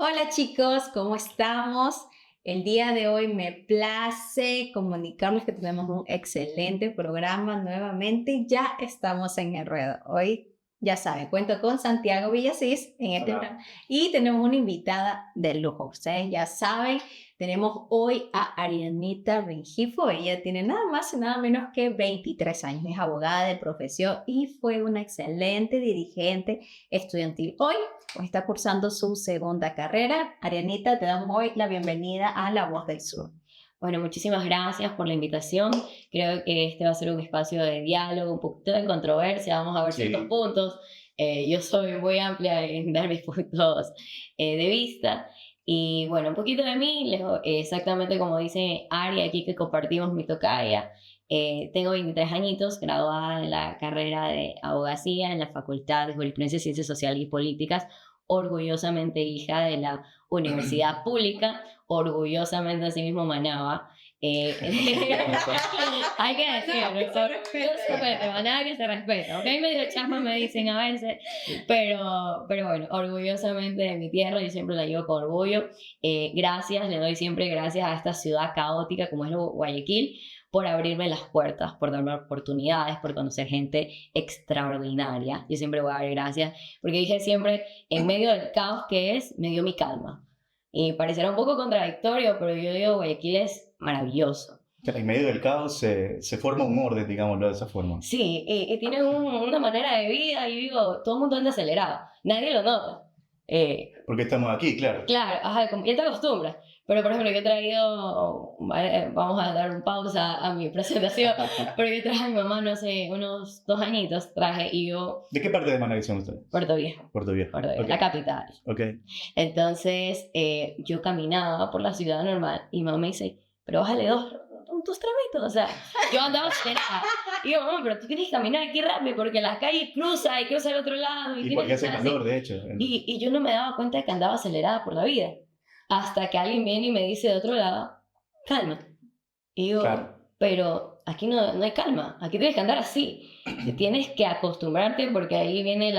Hola chicos, ¿cómo estamos? El día de hoy me place comunicarles que tenemos un excelente programa nuevamente. Ya estamos en el ruedo. Hoy, ya saben, cuento con Santiago Villasís en este Hola. programa y tenemos una invitada de lujo. Ustedes ya saben, tenemos hoy a Arianita Rengifo. Ella tiene nada más y nada menos que 23 años. Es abogada de profesión y fue una excelente dirigente estudiantil. Hoy está cursando su segunda carrera. Arianita, te damos hoy la bienvenida a La Voz del Sur. Bueno, muchísimas gracias por la invitación. Creo que este va a ser un espacio de diálogo, un poquito de controversia. Vamos a ver ciertos Sí, puntos. Yo soy muy amplia en dar mis puntos de vista. Y bueno, un poquito de mí, exactamente como dice Ari, aquí que compartimos mi tocaya. Tengo 23 añitos, graduada de la carrera de abogacía en la Facultad de Jurisprudencia, Ciencias Sociales y Políticas, orgullosamente hija de la Universidad Pública, orgullosamente así mismo Manaba. Eh, hay que decirlo, Manaba que se respeta, ¿ok? Medio chasma me dicen a veces, pero bueno, orgullosamente de mi tierra, yo siempre la llevo con orgullo. Gracias, le doy siempre gracias a esta ciudad caótica como es Guayaquil, por abrirme las puertas, por darme oportunidades, por conocer gente extraordinaria. Yo siempre voy a dar gracias, porque dije siempre, en medio del caos que es, me dio mi calma. Y parecerá un poco contradictorio, pero yo digo, Guayaquil es maravilloso. en medio del caos se forma un orden, digámoslo de esa forma. Sí, y tiene una manera de vida, y digo, todo el mundo anda acelerado, nadie lo nota. Porque estamos aquí, claro. Claro, ajá, ya te acostumbras. Pero, por ejemplo, yo he traído, vamos a dar un pausa a mi presentación, pero yo traje a mi mamá, no sé, unos 2 añitos, traje, y yo, ¿De qué parte de Manaví son ustedes? Puerto Viejo, Puerto Viejo. Puerto Viejo, Ok. la capital. Ok. Entonces, yo caminaba por la ciudad normal, y mamá me dice, pero bájale tus tramitos, o sea, yo andaba acelerada. Y yo, mamá, pero tú tienes que caminar aquí rápido, porque la calle cruza, y cruza al otro lado, y Y tienes porque que hace estar así. calor, de hecho. Y yo no me daba cuenta de que andaba acelerada por la vida. Hasta que alguien viene y me dice de otro lado, cálmate. Y digo, Claro. pero aquí no hay calma, aquí tienes que andar así. Te tienes que acostumbrarte porque ahí viene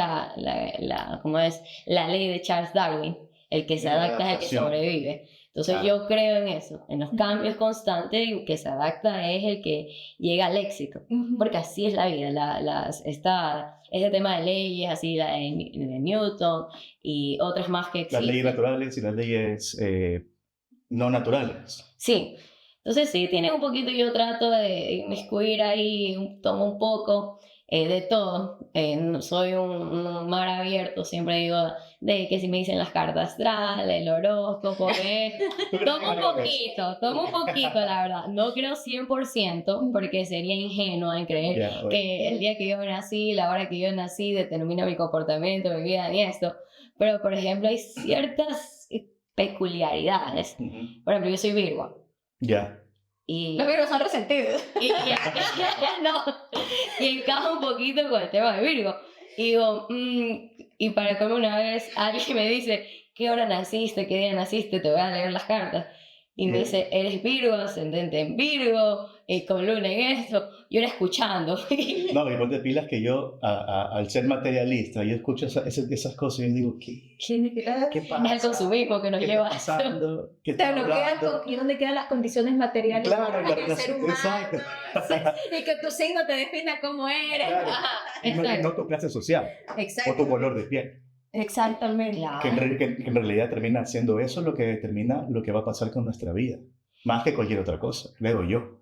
¿cómo es? La ley de Charles Darwin. El que se La adapta es el que adaptación. sobrevive. Entonces Claro. yo creo en eso, en los cambios constantes, y el que se adapta es el que llega al éxito. Porque así es la vida, ese tema de leyes, así de Newton y otras más que Las leyes existen. naturales y las leyes no naturales. Sí, entonces sí, tiene un poquito, yo trato de inmiscuir ahí, tomo un poco de todo. No soy un mar abierto, siempre digo de que si me dicen las cartas astrales, el horóscopo, tomo un poquito, la verdad. No creo 100% porque sería ingenuo en creer Ya, oye. que el día que yo nací, la hora que yo nací, determina mi comportamiento, mi vida, ni esto. Pero, por ejemplo, hay ciertas peculiaridades. Ujú. Por ejemplo, yo soy Virgo. Ya. Y, Los virus son resentidos. no, y encaja un poquito con el tema de Virgo. Y digo, y para como una vez alguien me dice, ¿qué hora naciste? ¿Qué día naciste? Te voy a leer las cartas. Y me dice, eres Virgo, ascendente en Virgo, con luna en esto. Yo era escuchando. No, y ponte pilas que yo, al ser materialista, yo escucho esas cosas y digo, ¿qué pasa? Es el consumismo que nos ¿Qué lleva está a eso. pasando? ¿Qué Te está bloquean hablando? ¿y dónde quedan las condiciones materiales Claro, para la el relación- ser humano? exacto. Y que tu signo te defina cómo eres. Claro. Ajá, No, exacto. no tu clase social o Exacto. tu color de piel. Exactamente. Claro. Que en realidad termina siendo eso lo que determina lo que va a pasar con nuestra vida. Más que cualquier otra cosa, creo yo.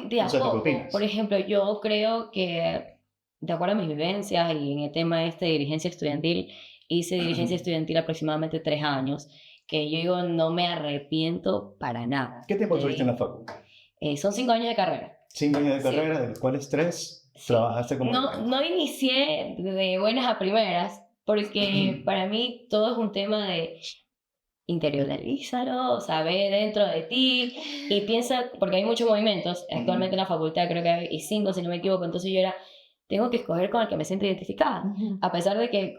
De a No sé, ¿tú qué poco. opinas? Por ejemplo, yo creo que, de acuerdo a mis vivencias y en el tema este de dirigencia estudiantil, hice dirigencia estudiantil aproximadamente 3 años, que yo digo, no me arrepiento para nada. ¿Qué tiempo estuviste en la facu? Son 5 años de carrera. 5 años de Sí. carrera, de los cuales 3 trabajaste como... No inicié de buenas a primeras, porque para mí todo es un tema de interiorízalo, saber dentro de ti y piensa, porque hay muchos movimientos, actualmente en la facultad creo que hay 5 si no me equivoco, entonces yo tengo que escoger con el que me siento identificada, a pesar de que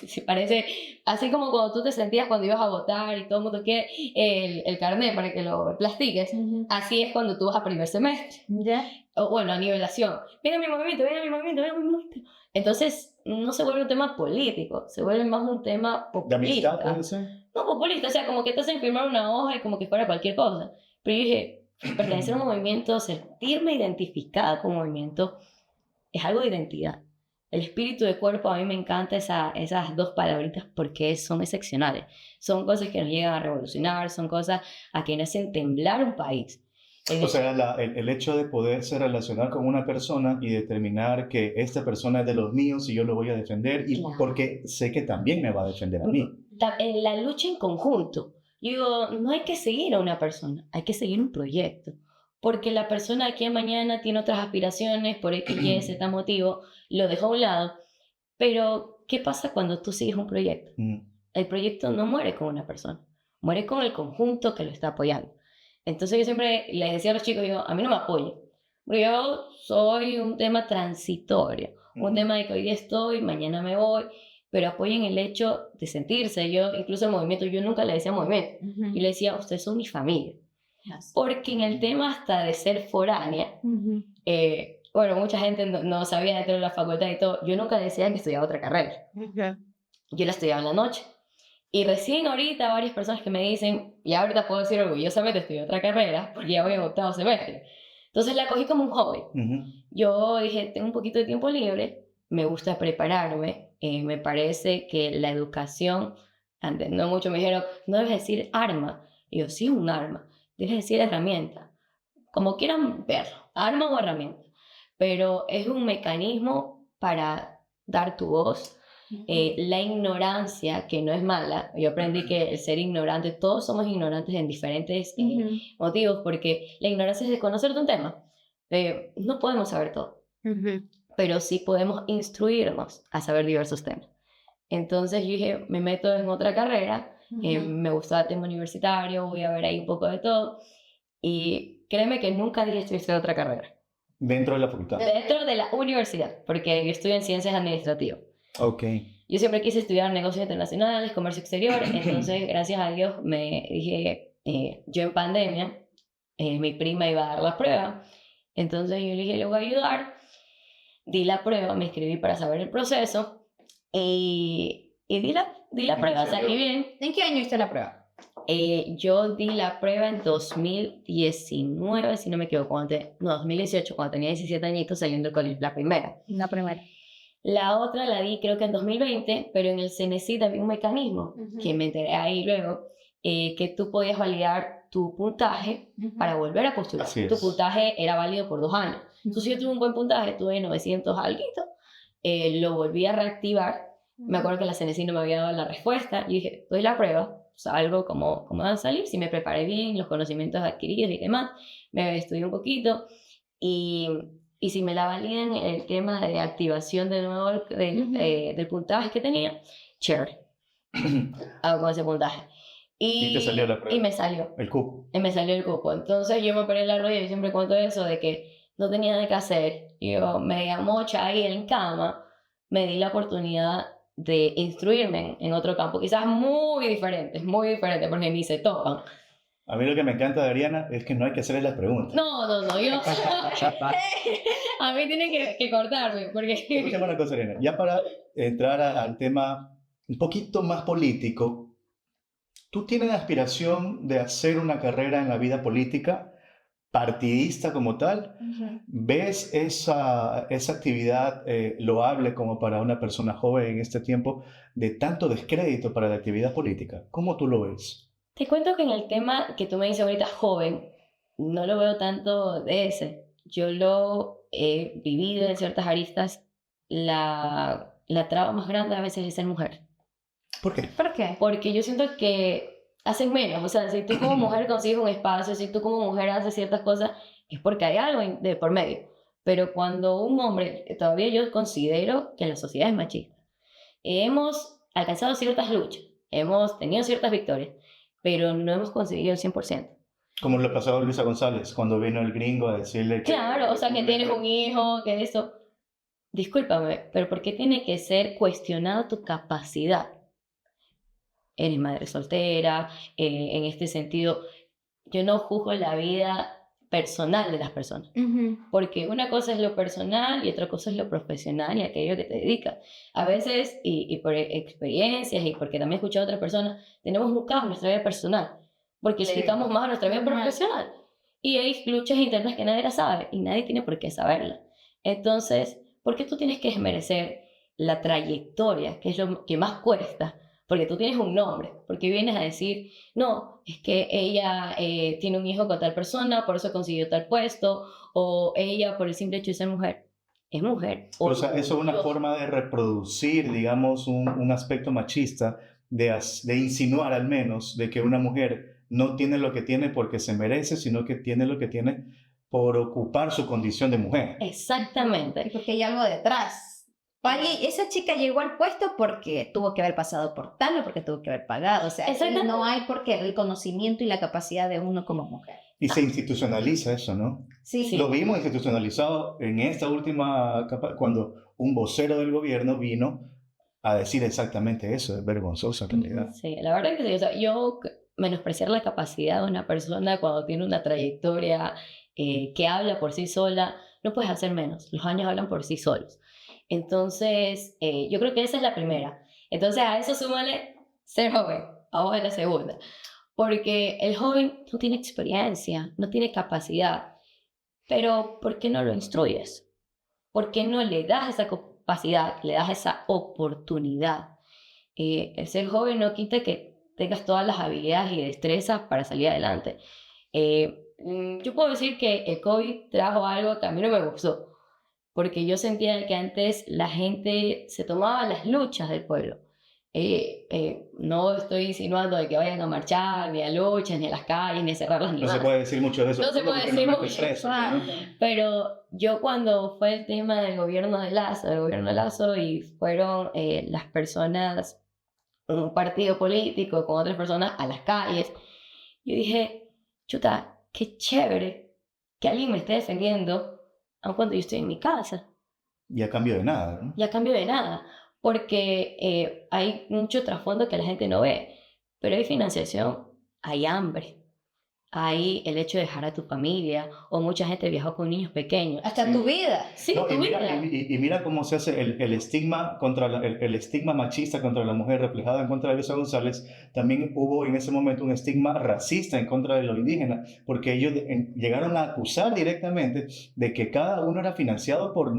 si parece, así como cuando tú te sentías cuando ibas a votar y todo el mundo quiere el carnet para que lo plastiques, así es cuando tú vas a primer semestre, ¿Ya? o bueno, a nivelación, venga mi movimiento, venga mi movimiento, venga mi movimiento. Entonces no se vuelve un tema político, se vuelve más un tema ¿De amistad populista. puede ser? no populista, o sea, como que te hacen firmar una hoja y como que fuera cualquier cosa. Pero yo dije, pertenecer a un movimiento, sentirme identificada con un movimiento, es algo de identidad. El espíritu de cuerpo, a mí me encanta esas dos palabritas porque son excepcionales. Son cosas que nos llegan a revolucionar, son cosas a que nos hacen temblar un país. O sea, el hecho de poderse relacionar con una persona y determinar que esta persona es de los míos y yo lo voy a defender, y Claro. porque sé que también me va a defender a mí. En la lucha en conjunto. Yo digo, no hay que seguir a una persona, hay que seguir un proyecto. Porque la persona aquí mañana tiene otras aspiraciones, por X, Y, Z motivo, lo dejó a un lado. Pero, ¿qué pasa cuando tú sigues un proyecto? El proyecto no muere con una persona, muere con el conjunto que lo está apoyando. Entonces yo siempre les decía a los chicos, digo, a mí no me apoyen, porque yo soy un tema transitorio, un tema de que hoy día estoy, mañana me voy, pero apoyen el hecho de sentirse. Yo, incluso el movimiento, yo nunca le decía movimiento, y le decía, ustedes son mi familia. Porque en el tema hasta de ser foránea, bueno, mucha gente no sabía dentro de la facultad y todo, yo nunca decía que estudiaba otra carrera. Yo la estudiaba en la noche. Y recién ahorita varias personas que me dicen, y ahorita puedo decir orgullosamente estudié otra carrera, porque ya voy en octavo semestre. Entonces la cogí como un hobby. Yo dije, tengo un poquito de tiempo libre, me gusta prepararme, me parece que la educación, antes no mucho me dijeron, no debes decir arma. Y yo, sí es un arma, debes decir herramienta. Como quieran verlo, arma o herramienta. Pero es un mecanismo para dar tu voz. La ignorancia, que no es mala, yo aprendí que el ser ignorante, todos somos ignorantes en diferentes motivos, porque la ignorancia es desconocerte un tema. No podemos saber todo, pero sí podemos instruirnos a saber diversos temas. Entonces yo dije, me meto en otra carrera, me gusta el tema universitario, voy a ver ahí un poco de todo, y créeme que nunca dije estoy en otra carrera. Dentro de la facultad. Dentro de la universidad, porque yo estudio en ciencias administrativas. Ok. Yo siempre quise estudiar negocios internacionales, comercio exterior, entonces gracias a Dios me dije, yo en pandemia, mi prima iba a dar la prueba, entonces yo le dije, le voy a ayudar, di la prueba, me inscribí para saber el proceso y di la prueba, salí bien. ¿En qué año hiciste la prueba? Yo di la prueba en 2019, si no me equivoco, 2018, cuando tenía 17 añitos saliendo del colegio, la primera. La primera. La otra la di creo que en 2020, pero en el CNESID había un mecanismo, que me enteré ahí luego, que tú podías validar tu puntaje para volver a postular. Tu puntaje era válido por 2 años. Entonces yo tuve un buen puntaje, tuve 900 algo, lo volví a reactivar. Me acuerdo que la CNESID no me había dado la respuesta. Yo dije, doy la prueba, salgo como va a salir, si me preparé bien, los conocimientos adquiridos y demás, me estudié un poquito y si me la validan el tema de activación de nuevo del puntaje que tenía, chévere. Hago con ese puntaje. Y te salió la prueba. Y me salió. El cupo. Y me salió el cupo. Entonces yo me operé la rodilla y siempre cuento eso de que no tenía nada que hacer. Yo media mocha ahí en cama, me di la oportunidad de instruirme en otro campo, quizás muy diferente, porque ni se tocan. A mí lo que me encanta de Ariana es que no hay que hacerle las preguntas. No, yo... A mí tienen que cortarme, porque... Escúchame una cosa, Ariana. Ya para entrar al tema un poquito más político, ¿tú tienes la aspiración de hacer una carrera en la vida política, partidista como tal? ¿Ves esa actividad loable como para una persona joven en este tiempo de tanto descrédito para la actividad política? ¿Cómo tú lo ves? Te cuento que en el tema que tú me dices ahorita, joven, no lo veo tanto de ese. Yo lo he vivido en ciertas aristas. La traba más grande a veces es ser mujer. ¿Por qué? ¿Por qué? Porque yo siento que hacen menos. O sea, si tú como mujer consigues un espacio, si tú como mujer haces ciertas cosas, es porque hay algo de por medio. Pero cuando un hombre, todavía yo considero que la sociedad es machista. Hemos alcanzado ciertas luchas, hemos tenido ciertas victorias, pero no hemos conseguido el 100%. Como le pasó a Luisa González cuando vino el gringo a decirle que... Claro, o sea, que tienes un hijo, que eso... Discúlpame, pero ¿por qué tiene que ser cuestionada tu capacidad? Eres madre soltera, en este sentido, yo no juzgo la vida personal de las personas. Porque una cosa es lo personal y otra cosa es lo profesional y aquello que te dedicas. A veces, y por experiencias y porque también he escuchado a otras personas, tenemos un caos en nuestra vida personal, porque le dedicamos más a nuestra vida profesional. Y hay luchas internas que nadie la sabe y nadie tiene por qué saberla. Entonces, ¿por qué tú tienes que desmerecer la trayectoria, que es lo que más cuesta? Porque tú tienes un nombre, porque vienes a decir, no, es que ella tiene un hijo con tal persona, por eso consiguió tal puesto, o ella por el simple hecho de ser mujer. Es mujer. O sea, eso es una forma de reproducir, digamos, un aspecto machista, de insinuar al menos de que una mujer no tiene lo que tiene porque se merece, sino que tiene lo que tiene por ocupar su condición de mujer. Exactamente. Porque hay algo detrás. Oye, esa chica llegó al puesto porque tuvo que haber pasado por tal o porque tuvo que haber pagado. O sea, no hay por qué el conocimiento y la capacidad de uno como mujer. Y se institucionaliza eso, ¿no? Sí. Lo vimos institucionalizado en esta última capa, cuando un vocero del gobierno vino a decir exactamente eso. Es vergonzosa en realidad. Sí, la verdad es que sí. O sea, yo menospreciar la capacidad de una persona cuando tiene una trayectoria que habla por sí sola, no puedes hacer menos. Los años hablan por sí solos. Entonces, yo creo que esa es la primera. Entonces, a eso súmale ser joven. Vamos a la segunda. Porque el joven no tiene experiencia, no tiene capacidad. Pero, ¿por qué no lo instruyes? ¿Por qué no le das esa capacidad, le das esa oportunidad? El ser joven no quita que tengas todas las habilidades y destrezas para salir adelante. Yo puedo decir que el COVID trajo algo que a mí no me gustó, porque yo sentía que antes la gente se tomaba las luchas del pueblo. No estoy insinuando de que vayan a marchar, ni a luchas, ni a las calles, ni a cerrarlas, ni No nada. se puede decir mucho de eso. No se puede decir mucho. Preso, ¿no? Pero yo cuando fue el tema del gobierno de Lazo, y fueron las personas, un partido político con otras personas a las calles, yo dije, chuta, qué chévere que alguien me esté defendiendo aun cuando yo estoy en mi casa. Y a cambio de nada, ¿no? Y a cambio de nada, porque hay mucho trasfondo que la gente no ve, pero hay financiación, hay hambre, hay el hecho de dejar a tu familia, o mucha gente viajó con niños pequeños. Hasta tu vida. Sí, No, tu y, mira, vida. y mira cómo se hace el estigma contra el estigma machista contra la mujer reflejado en contra de Elisa González. También hubo en ese momento un estigma racista en contra de los indígenas, porque ellos llegaron a acusar directamente de que cada uno era financiado por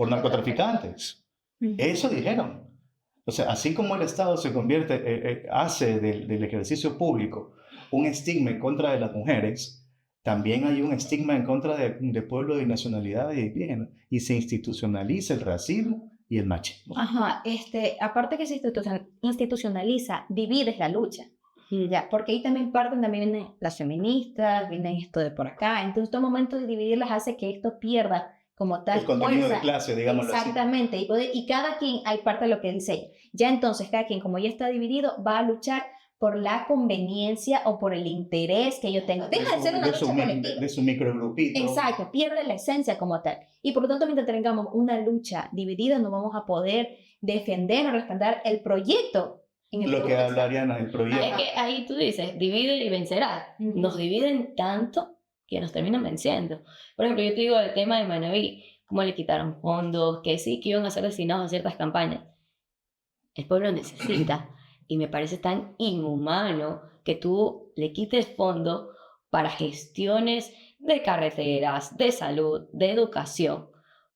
narcotraficantes. Eso dijeron. O sea, así como el Estado se convierte, hace del ejercicio público un estigma en contra de las mujeres, también hay un estigma en contra de pueblos y nacionalidades indígenas, y se institucionaliza el racismo y el machismo. Ajá, aparte que se institucionaliza, divides la lucha, ya, porque ahí también vienen las feministas, vienen esto de por acá, entonces todo momento de dividirlas hace que esto pierda como tal el contenido fuerza. de clase, digámoslo así. Exactamente, y cada quien, hay parte de lo que dice ella, ya entonces cada quien, como ya está dividido, va a luchar por la conveniencia o por el interés que yo tengo. Deja de ser una lucha colectiva. De su microgrupito. Exacto, pierde la esencia como tal. Y por lo tanto, mientras tengamos una lucha dividida, no vamos a poder defender o respaldar el proyecto. Lo que habla Ariana, el proyecto. Es que ahí tú dices, divide y vencerá. Nos dividen tanto que nos terminan venciendo. Por ejemplo, yo te digo el tema de Manaví, cómo le quitaron fondos, que sí, que iban a ser destinados a ciertas campañas. El pueblo necesita. Y me parece tan inhumano que tú le quites fondos para gestiones de carreteras, de salud, de educación,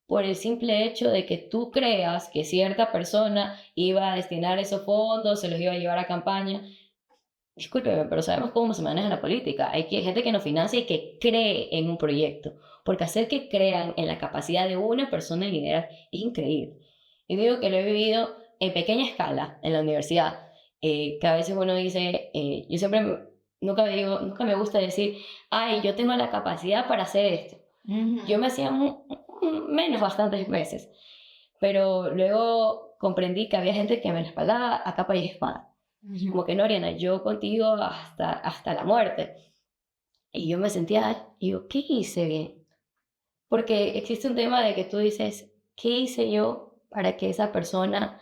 por el simple hecho de que tú creas que cierta persona iba a destinar esos fondos, se los iba a llevar a campaña. Discúlpeme, pero sabemos cómo se maneja la política. Hay gente que nos financia y que cree en un proyecto, porque hacer que crean en la capacidad de una persona en liderar es increíble. Y digo que lo he vivido en pequeña escala en la universidad. Que a veces uno dice, yo siempre, nunca me gusta decir, ay, yo tengo la capacidad para hacer esto. Yo me hacía menos bastantes veces, pero luego comprendí que había gente que me respaldaba a capa y espada. Como que no, Ariana, yo contigo hasta la muerte. Y yo me sentía, digo, ¿qué hice bien? Porque existe un tema de que tú dices, ¿qué hice yo para que esa persona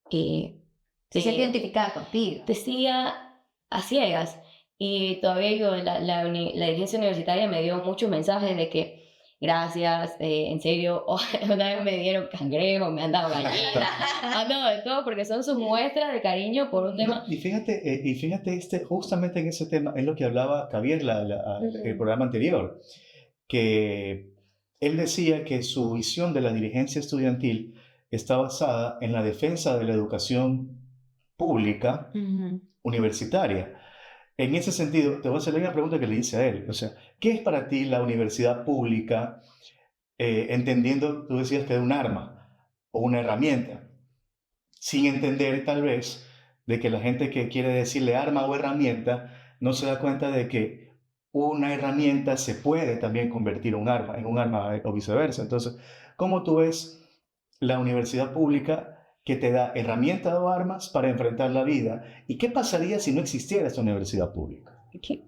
se siente identificada contigo? Te siga a ciegas. Y todavía yo, la dirigencia universitaria me dio muchos mensajes de que gracias, en serio, una vez me dieron cangrejo, me han dado gallinas, han dado de todo porque son sus muestras de cariño por un tema. No, y fíjate justamente en ese tema es lo que hablaba Javier el programa anterior, que él decía que su visión de la dirigencia estudiantil está basada en la defensa de la educación pública universitaria. En ese sentido, te voy a hacer una pregunta que le hice a él. O sea, ¿qué es para ti la universidad pública, entendiendo, tú decías que es un arma o una herramienta, sin entender tal vez de que la gente que quiere decirle arma o herramienta no se da cuenta de que una herramienta se puede también convertir en un arma o viceversa? Entonces, ¿cómo tú ves la universidad pública que te da herramientas o armas para enfrentar la vida? ¿Y qué pasaría si no existiera esta universidad pública?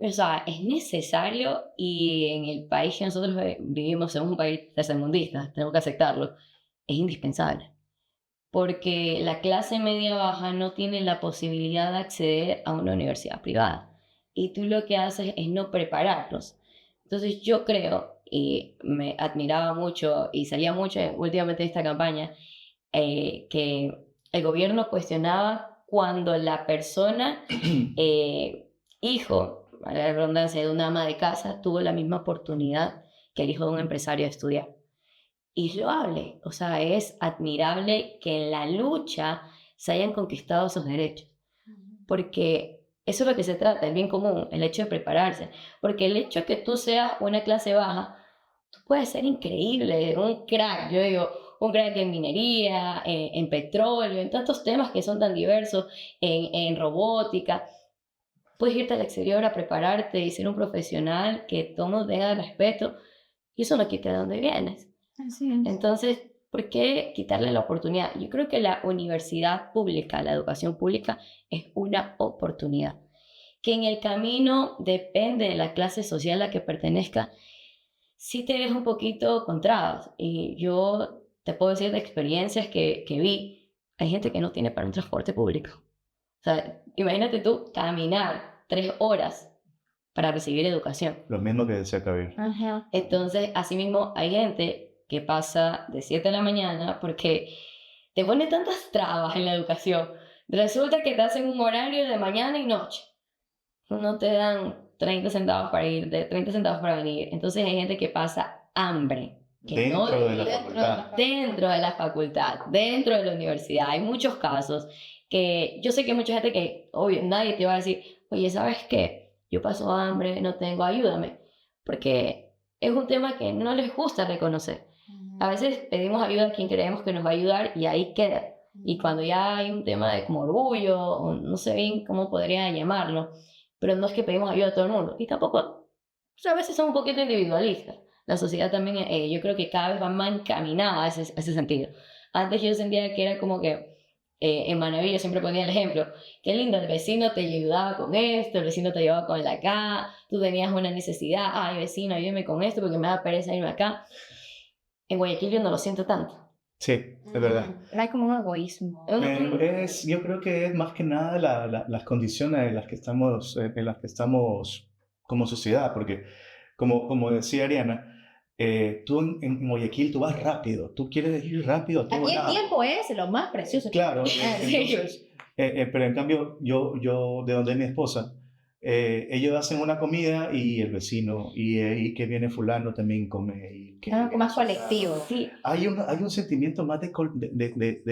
O sea, es necesario, y en el país que nosotros vivimos, en un país tercermundista, tengo que aceptarlo, es indispensable. Porque la clase media baja no tiene la posibilidad de acceder a una universidad privada. Y tú lo que haces es no prepararlos. Entonces yo creo, y me admiraba mucho, y salía mucho últimamente de esta campaña, que el gobierno cuestionaba cuando la persona, hijo, a la redundancia, de una ama de casa, tuvo la misma oportunidad que el hijo de un empresario de estudiar. Y es loable, o sea, es admirable que en la lucha se hayan conquistado esos derechos, porque eso es lo que se trata, el bien común, el hecho de prepararse, porque el hecho de que tú seas una clase baja, tú puedes ser increíble, un crack, yo digo, un crack en minería, en petróleo, en tantos temas que son tan diversos, en robótica. Puedes irte al exterior a prepararte y ser un profesional que todo mundo tenga respeto, y eso no quita de dónde vienes. Así es. Entonces, ¿por qué quitarle la oportunidad? Yo creo que la universidad pública, la educación pública, es una oportunidad. Que en el camino, depende de la clase social a la que pertenezca, sí te ves un poquito con trabas. Y yo te puedo decir de experiencias que vi, hay gente que no tiene para un transporte público. O sea, imagínate tú caminar 3 horas para recibir educación. Lo mismo que decía Javier. Ajá. Entonces, asimismo, hay gente que pasa de 7 de la mañana porque te pone tantas trabas en la educación. Resulta que te hacen un horario de mañana y noche. No te dan 30 centavos para ir, de 30 centavos para venir. Entonces hay gente que pasa hambre. Que no Dentro de la debería- facultad. Dentro de la facultad, dentro de la universidad. Hay muchos casos que yo sé que hay mucha gente que, obvio, nadie te va a decir, oye, ¿sabes qué? Yo paso hambre, no tengo, ayúdame. Porque es un tema que no les gusta reconocer. A veces pedimos ayuda a quien creemos que nos va a ayudar y ahí queda. Y cuando ya hay un tema de como orgullo, o no sé bien cómo podría llamarlo, pero no es que pedimos ayuda a todo el mundo. Y tampoco, o sea, a veces son un poquito individualistas. La sociedad también, yo creo que cada vez va más encaminada a ese sentido. Antes yo sentía que era como que, en Manaví yo siempre ponía el ejemplo, qué lindo, el vecino te ayudaba con esto, el vecino te ayudaba con la acá, tú tenías una necesidad, ay vecino, ayúdame con esto porque me da pereza irme acá. En Guayaquil yo no lo siento tanto. Sí, es verdad. Hay como un egoísmo. Yo creo que es más que nada las condiciones en las que estamos como sociedad, porque como decía Ariana, tú en Guayaquil tú vas rápido, tú quieres ir rápido a todo Aquí el lado. tiempo es lo más precioso. Claro, Sí. entonces, pero en cambio yo de donde es mi esposa, ellos hacen una comida y el vecino, y que viene fulano también come. Y que Algo más colectivo. Sí, hay un sentimiento más de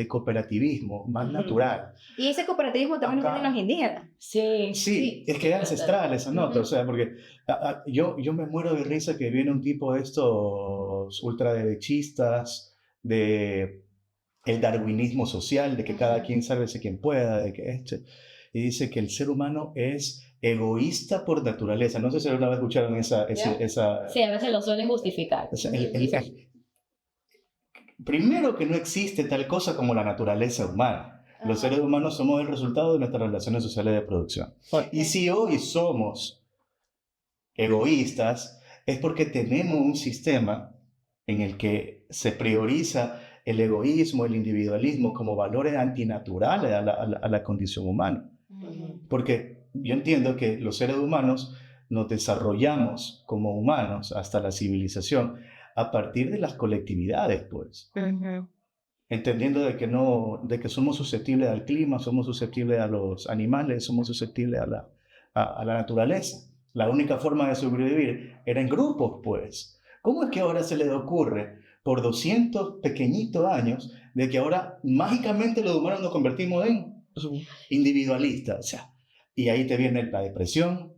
cooperativismo, más Ujú. natural. Y ese cooperativismo también lo Acá. tienen los indígenas. sí. Sí, es que es ancestral esa nota, o sea, porque yo me muero de risa que viene un tipo de estos ultraderechistas, de el darwinismo social, de que cada quien sálvese quien pueda, de que y dice que el ser humano es egoísta por naturaleza. No sé si alguna vez escucharon esa. Sí, a veces lo suelen justificar. O sea, primero que no existe tal cosa como la naturaleza humana. Los seres humanos somos el resultado de nuestras relaciones sociales de producción. Y si hoy somos egoístas, es porque tenemos un sistema en el que se prioriza el egoísmo, el individualismo como valores antinaturales a la condición humana. Porque yo entiendo que los seres humanos nos desarrollamos como humanos hasta la civilización a partir de las colectividades, pues. Ujú. Entendiendo de que no, de que somos susceptibles al clima, somos susceptibles a los animales, somos susceptibles a la naturaleza. La única forma de sobrevivir era en grupos, pues. ¿Cómo es que ahora se les ocurre, por 200 pequeñitos años, de que ahora mágicamente los humanos nos convertimos en individualistas? O sea, y ahí te viene la depresión,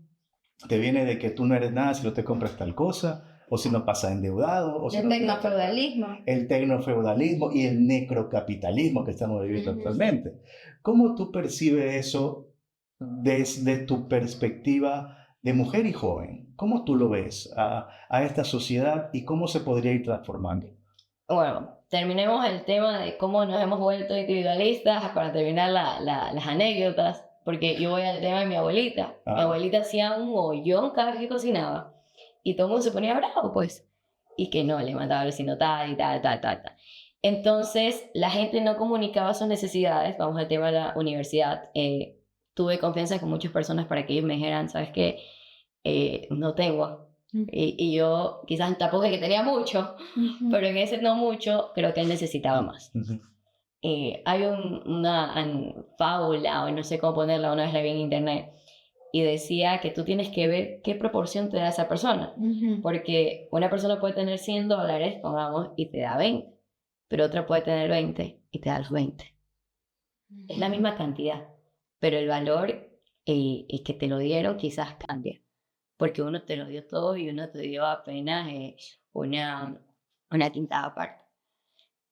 te viene de que tú no eres nada si no te compras tal cosa, o si no pasas endeudado, o si El no tecnofeudalismo. el tecnofeudalismo y el necrocapitalismo que estamos viviendo Ujú. actualmente. ¿Cómo tú percibes eso desde tu perspectiva de mujer y joven? ¿Cómo tú lo ves a esta sociedad y cómo se podría ir transformando? Bueno, terminemos el tema de cómo nos hemos vuelto individualistas para terminar las anécdotas, porque yo voy al tema de mi abuelita. Mi abuelita hacía un hoyón cada vez que cocinaba y todo el mundo se ponía bravo, pues, y que no, le mandaba al vecino tal y tal, tal, tal, tal. Entonces, la gente no comunicaba sus necesidades. Vamos al tema de la universidad. Tuve confianza con muchas personas para que ellos me dijeran, ¿sabes qué? No tengo. Y yo quizás tampoco es que tenía mucho, Ujú. pero en ese no mucho creo que él necesitaba más. Ujú. Hay una fábula, o no sé cómo ponerla, una vez la vi en internet, y decía que tú tienes que ver qué proporción te da esa persona, Ujú. porque una persona puede tener $100, pongamos, y te da 20, pero otra puede tener 20 y te da los 20. Es la misma cantidad, pero el valor que te lo dieron quizás cambia, porque uno te lo dio todo y uno te dio apenas una, una quinta parte.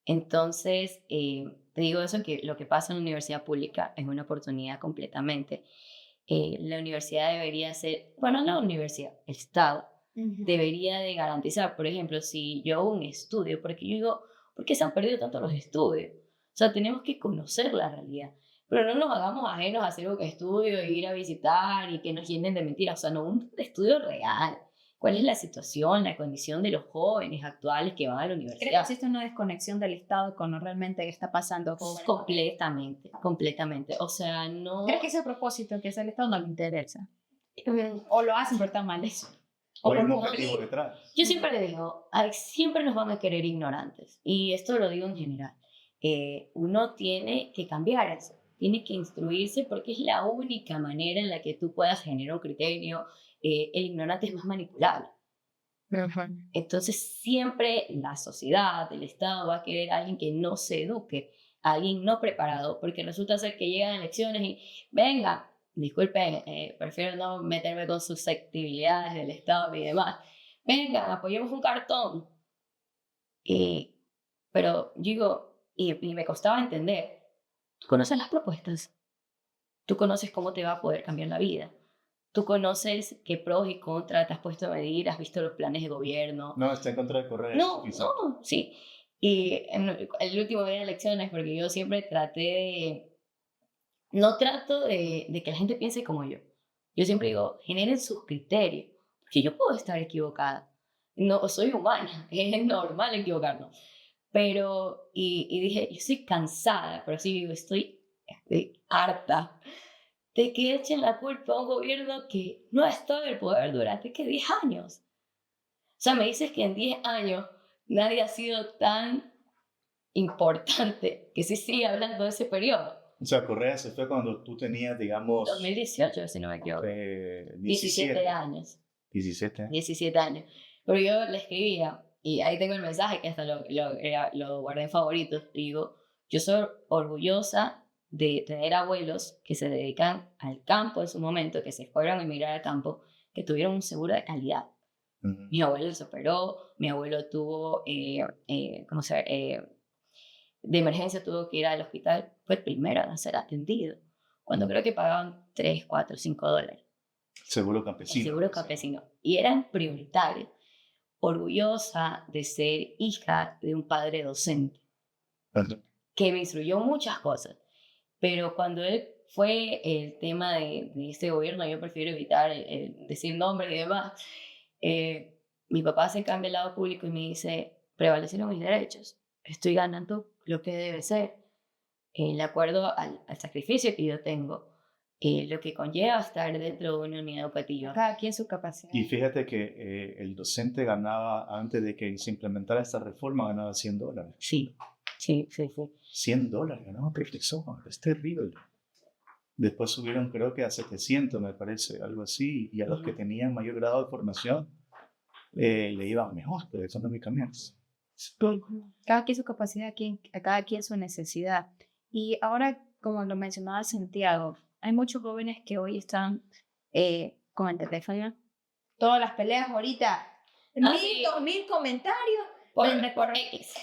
Entonces, te digo eso, que lo que pasa en la universidad pública es una oportunidad completamente. La universidad debería ser, bueno, no la universidad, el Estado Ujú. debería de garantizar, por ejemplo, si yo hago un estudio, porque yo digo, ¿por qué se han perdido tanto los estudios? O sea, tenemos que conocer la realidad, pero no nos hagamos ajenos a hacer un estudio e ir a visitar y que nos llenen de mentiras, o sea, no, un estudio real. ¿Cuál es la situación, la condición de los jóvenes actuales que van a la ¿Crees que universidad? existe una desconexión del Estado con lo realmente que está pasando? Completamente, completamente. O sea, no... ¿Crees que ese propósito que es el Estado no le interesa? Mm, ¿O lo hacen por tan mal eso? ¿O ¿O hay por un cómo objetivo detrás? Yo siempre le digo, siempre nos van a querer ignorantes, y esto lo digo en general. Uno tiene que cambiar eso, tiene que instruirse porque es la única manera en la que tú puedas generar un criterio. El ignorante es más manipulable. Ujú. Entonces siempre la sociedad, el Estado va a querer a alguien que no se eduque, a alguien no preparado, porque resulta ser que llegan elecciones y, venga, disculpen, prefiero no meterme con susceptibilidades del Estado y demás, venga, apoyemos un cartón. Y, pero yo digo, y me costaba entender, ¿tú conoces las propuestas? ¿Tú conoces cómo te va a poder cambiar la vida? ¿Tú conoces qué pros y contras te has puesto a medir? ¿Has visto los planes de gobierno? No, está en contra de correr. No, Quizá. no, sí. Y en el último día de elecciones, porque yo siempre traté de, no trato de que la gente piense como yo. Yo siempre digo, generen sus criterios, que yo puedo estar equivocada. No, soy humana, es normal equivocarnos. Pero, y dije, yo estoy cansada, pero sí digo, estoy harta de que echen la culpa a un gobierno que no ha estado en el poder durante, ¿qué? 10 años. O sea, me dices que en 10 años nadie ha sido tan importante que sí sigue hablando de ese periodo. O sea, Correa se fue cuando tú tenías, digamos, 2018, si no me equivoco. 17 años. 17. 17 años. Pero yo le escribía, y ahí tengo el mensaje que hasta lo guardé en favoritos. Digo, yo soy orgullosa de tener abuelos que se dedican al campo en su momento, que se fueron a emigrar al campo, que tuvieron un seguro de calidad. Ujú. Mi abuelo se operó, mi abuelo tuvo, ¿cómo se de emergencia, tuvo que ir al hospital, fue el primero a ser atendido, cuando creo que pagaban 3, 4, $5. Seguro El campesino. seguro campesino. Y eran prioritarios. Orgullosa de ser hija de un padre docente, Ujú. que me instruyó muchas cosas. Pero cuando él fue el tema de este gobierno, yo prefiero evitar decir nombres y demás. Mi papá se cambia al lado público y me dice, prevalecieron mis derechos, estoy ganando lo que debe ser, de acuerdo al sacrificio que yo tengo. lo que conlleva estar dentro de una unidad educativa. Cada quien su capacidad. Y fíjate que el docente ganaba, antes de que se implementara esta reforma, ganaba $100. Sí, sí, sí, sí. $100 ganaba un profesor, es terrible. Después subieron, creo que a 700, me parece, algo así, y a los que tenían mayor grado de formación le iban mejor, pero económicamente. Cada quien su capacidad, a cada quien su necesidad. Y ahora, como lo mencionaba Santiago, hay muchos jóvenes que hoy están con el teléfono. Todas las peleas ahorita, sí. 1000 comentarios Por X.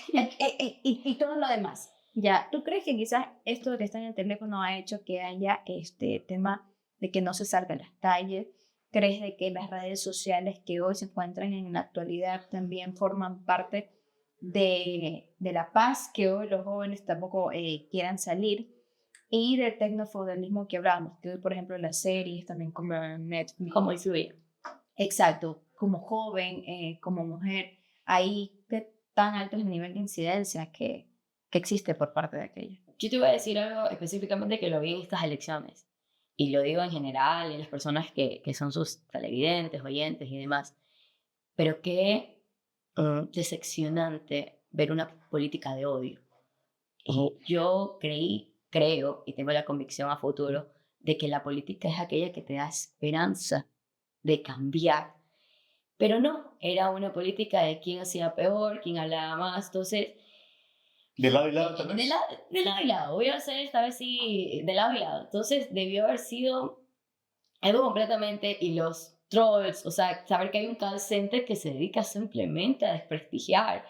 Y todo lo demás. Ya, ¿tú crees que quizás esto que está en el teléfono ha hecho que haya este tema de que no se salga a las calles? ¿Crees de que las redes sociales que hoy se encuentran en la actualidad también forman parte de la paz, que hoy los jóvenes tampoco quieran salir? Y del tecnofeudalismo que hablábamos, que hoy, por ejemplo, las series también como Netflix. Como distribuir. Exacto, como joven, como mujer, ahí qué tan alto es el nivel de incidencia que existe por parte de aquello. Yo te voy a decir algo específicamente que lo vi en estas elecciones. Y lo digo en general, en las personas que son sus televidentes, oyentes y demás. Pero qué decepcionante ver una política de odio. Yo creo y tengo la convicción a futuro de que la política es aquella que te da esperanza de cambiar. Pero no, era una política de quién hacía peor, quién hablaba más. Entonces, ¿De lado y lado también? de lado y lado. Voy a hacer esta vez sí, de lado y lado. Entonces, debió haber sido algo completamente. Y los trolls, o sea, saber que hay un call center que se dedica simplemente a desprestigiar.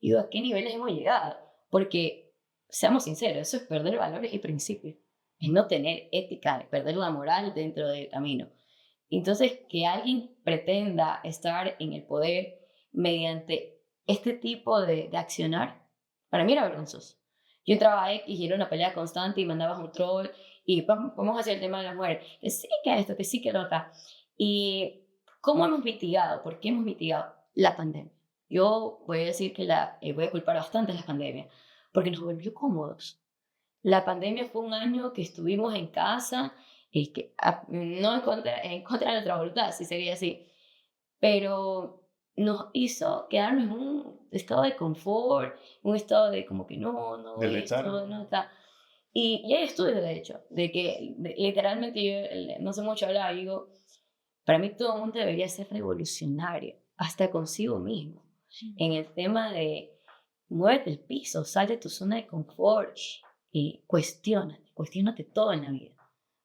Y digo, ¿a qué niveles hemos llegado? Porque, seamos sinceros, eso es perder valores y principios. Es no tener ética, es perder la moral dentro del camino. Entonces, que alguien pretenda estar en el poder mediante este tipo de accionar, para mí era vergonzoso. Yo entraba a X y era una pelea constante y mandabas un troll y vamos a hacer el tema de las mujeres. Que sí que esto, que sí que lo otro. ¿Y cómo hemos mitigado? ¿Por qué hemos mitigado? La pandemia. Yo voy a decir que voy a culpar bastante a la pandemia porque nos volvió cómodos. La pandemia fue un año que estuvimos en casa y que no en contra de nuestra voluntad, si sería así, pero nos hizo quedarnos en un estado de confort, un estado de como que no, Del esto letargo. no está. Y hay estudios, de hecho, de que literalmente yo no sé mucho hablar, digo, para mí todo el mundo debería ser revolucionario, hasta consigo mismo, en el tema de muévete el piso, sal de tu zona de confort y cuestiónate todo en la vida.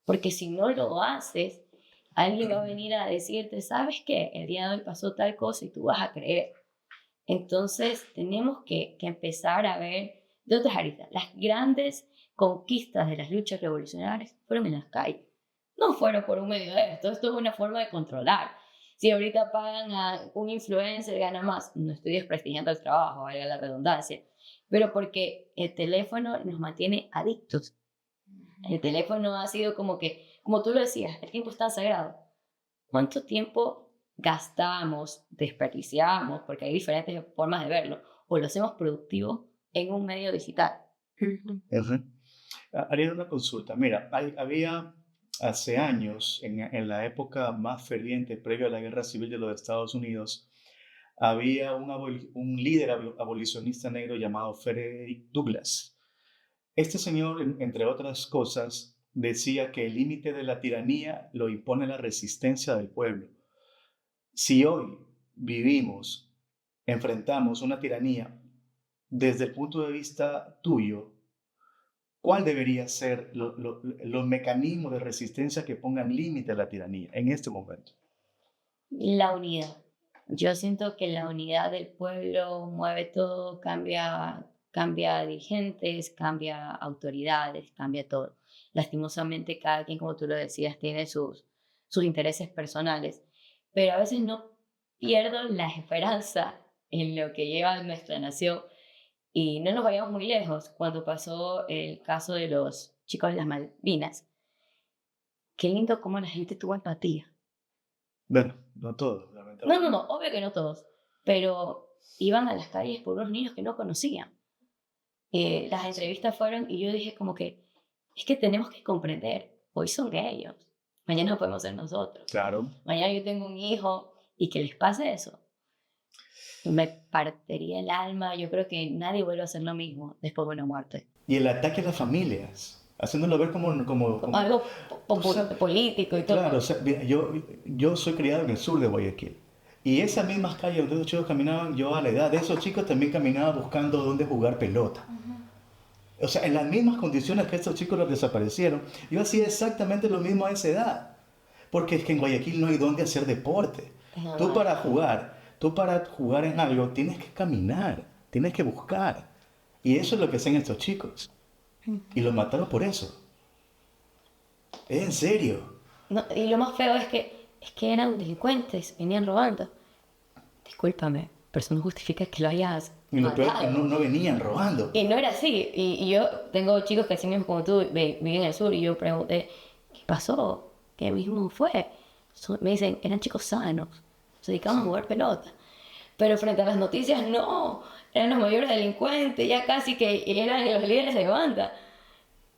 Porque si no lo haces, alguien va a venir a decirte, ¿sabes qué? El día de hoy pasó tal cosa y tú vas a creer. Entonces tenemos que empezar a ver de otras aristas. Las grandes conquistas de las luchas revolucionarias fueron en las calles. No fueron por un medio de esto. Esto es una forma de controlar. Si ahorita pagan a un influencer, gana más. No estoy desprestigiando el trabajo, valga la redundancia. Pero porque el teléfono nos mantiene adictos. El teléfono ha sido como que, como tú lo decías, el tiempo está sagrado. ¿Cuánto tiempo gastamos, desperdiciamos, porque hay diferentes formas de verlo, o lo hacemos productivo en un medio digital? Haría una consulta. Mira, había hace años, en la época más ferviente, previo a la Guerra Civil de los Estados Unidos, había un líder abolicionista negro llamado Frederick Douglass. Este señor, entre otras cosas, decía que el límite de la tiranía lo impone la resistencia del pueblo. Si hoy enfrentamos una tiranía desde el punto de vista tuyo, ¿cuál debería ser los mecanismos de resistencia que pongan límite a la tiranía en este momento? La unidad. Yo siento que la unidad del pueblo mueve todo, cambia dirigentes, cambia autoridades, cambia todo. Lastimosamente, cada quien, como tú lo decías, tiene sus intereses personales, pero a veces no pierdo la esperanza en lo que lleva nuestra nación. Y no nos vayamos muy lejos, cuando pasó el caso de los chicos de las Malvinas, qué lindo cómo la gente tuvo empatía. Bueno, no todo, lamentablemente. No, obvio que no todos, pero iban a las calles por unos niños que no conocían. Las entrevistas fueron y yo dije como que, es que tenemos que comprender, hoy son ellos, mañana podemos ser nosotros. Claro. Mañana yo tengo un hijo y que les pase eso, me partiría el alma. Yo creo que nadie vuelve a hacer lo mismo después de una muerte. Y el ataque a las familias, haciéndolo ver como Algo tú sabes, político y todo. claro, o sea, mira, yo soy criado en el sur de Guayaquil. Y esas mismas calles donde los chicos caminaban, yo a la edad de esos chicos también caminaba buscando dónde jugar pelota. O sea, en las mismas condiciones que estos chicos los desaparecieron, yo hacía exactamente lo mismo a esa edad. Porque es que en Guayaquil no hay dónde hacer deporte. Tú para jugar en algo tienes que caminar, tienes que buscar. Y eso es lo que hacen estos chicos. Y los mataron por eso. Es en serio. No, y lo más feo es que eran delincuentes, venían robando. Discúlpame, pero eso no justifica que lo hayas Y lo peor es que matado. no venían robando. Y no era así. Y yo tengo chicos que así mismo como tú viven en el sur y yo pregunté, ¿qué pasó? ¿Qué mismo fue? Me dicen, eran chicos sanos, se dedicaban a jugar pelota. Pero frente a las noticias, no, eran los mayores delincuentes, ya casi que eran los líderes de banda.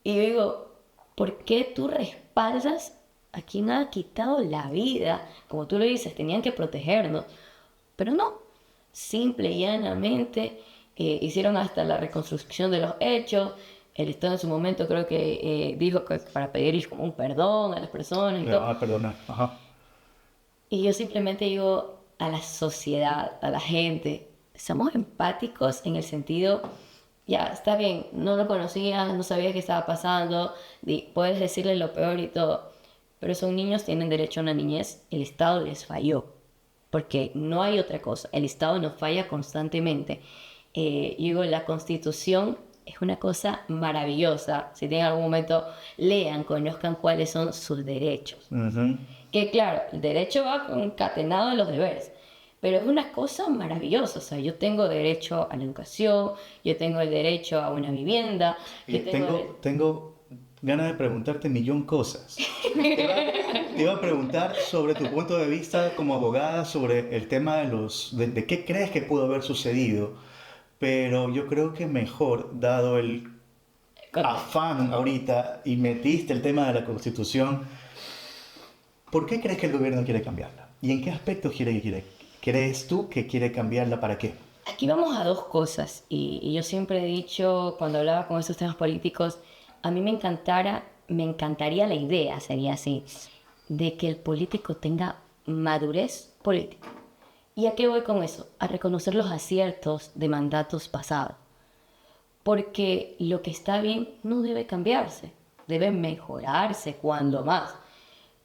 Y yo digo, ¿por qué tú respaldas a quien ha quitado la vida? Como tú lo dices, tenían que protegernos. Pero no, simple y llanamente hicieron hasta la reconstrucción de los hechos. El Estado en su momento creo que dijo que para pedir como un perdón a las personas y Le todo. van a perdonar. Ajá. Y yo simplemente digo a la sociedad, a la gente, somos empáticos en el sentido, ya, está bien, no lo conocías, no sabías qué estaba pasando, puedes decirle lo peor y todo, pero son niños, tienen derecho a una niñez, el Estado les falló, porque no hay otra cosa, el Estado nos falla constantemente. Yo digo, la Constitución es una cosa maravillosa, si tienen algún momento, lean, conozcan cuáles son sus derechos. Ujú. Que claro, el derecho va concatenado a los deberes, pero es una cosa maravillosa. O sea, yo tengo derecho a la educación, yo tengo el derecho a una vivienda, Y yo tengo... tengo ganas de preguntarte millón cosas. Te iba a preguntar sobre tu punto de vista como abogada sobre el tema de qué crees que pudo haber sucedido, pero yo creo que mejor, dado el afán ahorita y metiste el tema de la Constitución, ¿por qué crees que el gobierno quiere cambiarla? ¿Y en qué aspectos crees tú que quiere cambiarla? ¿Para qué? Aquí vamos a dos cosas, y yo siempre he dicho, cuando hablaba con esos temas políticos, a mí me encantaría la idea, sería así, de que el político tenga madurez política. ¿Y a qué voy con eso? A reconocer los aciertos de mandatos pasados. Porque lo que está bien no debe cambiarse, debe mejorarse cuando más.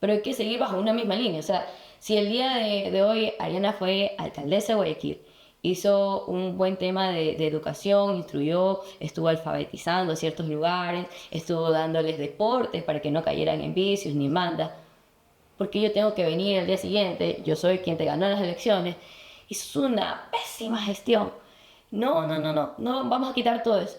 Pero hay que seguir bajo una misma línea. O sea, si el día de hoy Ariana fue alcaldesa de Guayaquil, hizo un buen tema de educación, instruyó, estuvo alfabetizando ciertos lugares, estuvo dándoles deportes para que no cayeran en vicios ni en bandas, porque yo tengo que venir al día siguiente, yo soy quien te ganó las elecciones, hizo una pésima gestión. No, vamos a quitar todo eso.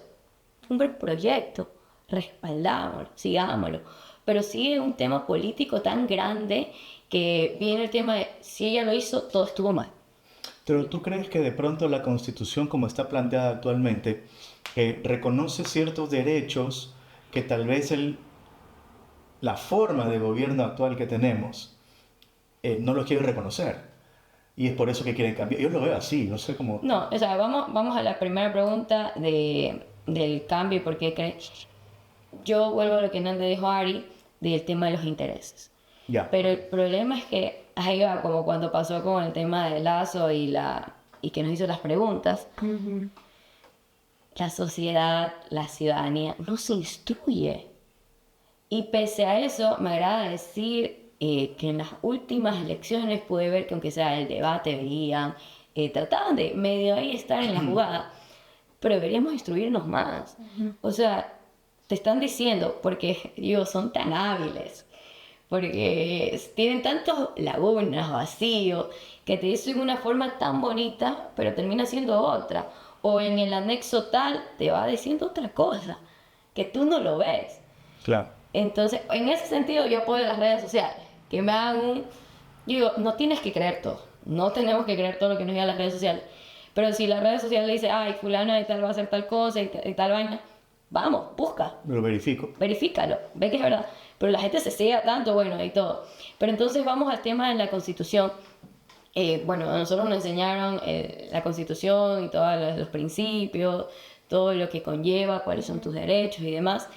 Un buen proyecto, respaldámoslo, sigámoslo. Pero sí es un tema político tan grande que viene el tema de si ella lo hizo, todo estuvo mal. Pero ¿tú crees que de pronto la Constitución, como está planteada actualmente, reconoce ciertos derechos que tal vez la forma de gobierno actual que tenemos no los quiere reconocer? Y es por eso que quieren cambiar. Yo lo veo así, no sé cómo... No, o sea, vamos a la primera pregunta del cambio, porque yo vuelvo a lo que antes dijo Ari, del tema de los intereses. Ya. Pero el problema es que ahí va, como cuando pasó con el tema de Lazo y que nos hizo las preguntas, la sociedad, la ciudadanía no se instruye. Y pese a eso, me agrada decir que en las últimas elecciones pude ver que aunque sea el debate, veían, trataban de medio ahí estar en la jugada, pero deberíamos instruirnos más. O sea, te están diciendo, porque digo, son tan hábiles, porque tienen tantos lagunas, vacíos, que te dicen una forma tan bonita, pero termina siendo otra. O en el anexo tal, te va diciendo otra cosa, que tú no lo ves. Claro. Entonces, en ese sentido, yo apoyo las redes sociales, que me hagan Yo digo, no tienes que creer todo, no tenemos que creer todo lo que nos digan las redes sociales, pero si las redes sociales le dicen, ay, fulano de tal va a hacer tal cosa y tal vaina, vamos, busca, Lo verifico. verifícalo, ve que es verdad. pero la gente se ciega tanto, bueno, y todo. Pero entonces vamos al tema de la Constitución. Bueno, a nosotros nos enseñaron la Constitución y todos los principios, todo lo que conlleva, cuáles son tus derechos y demás.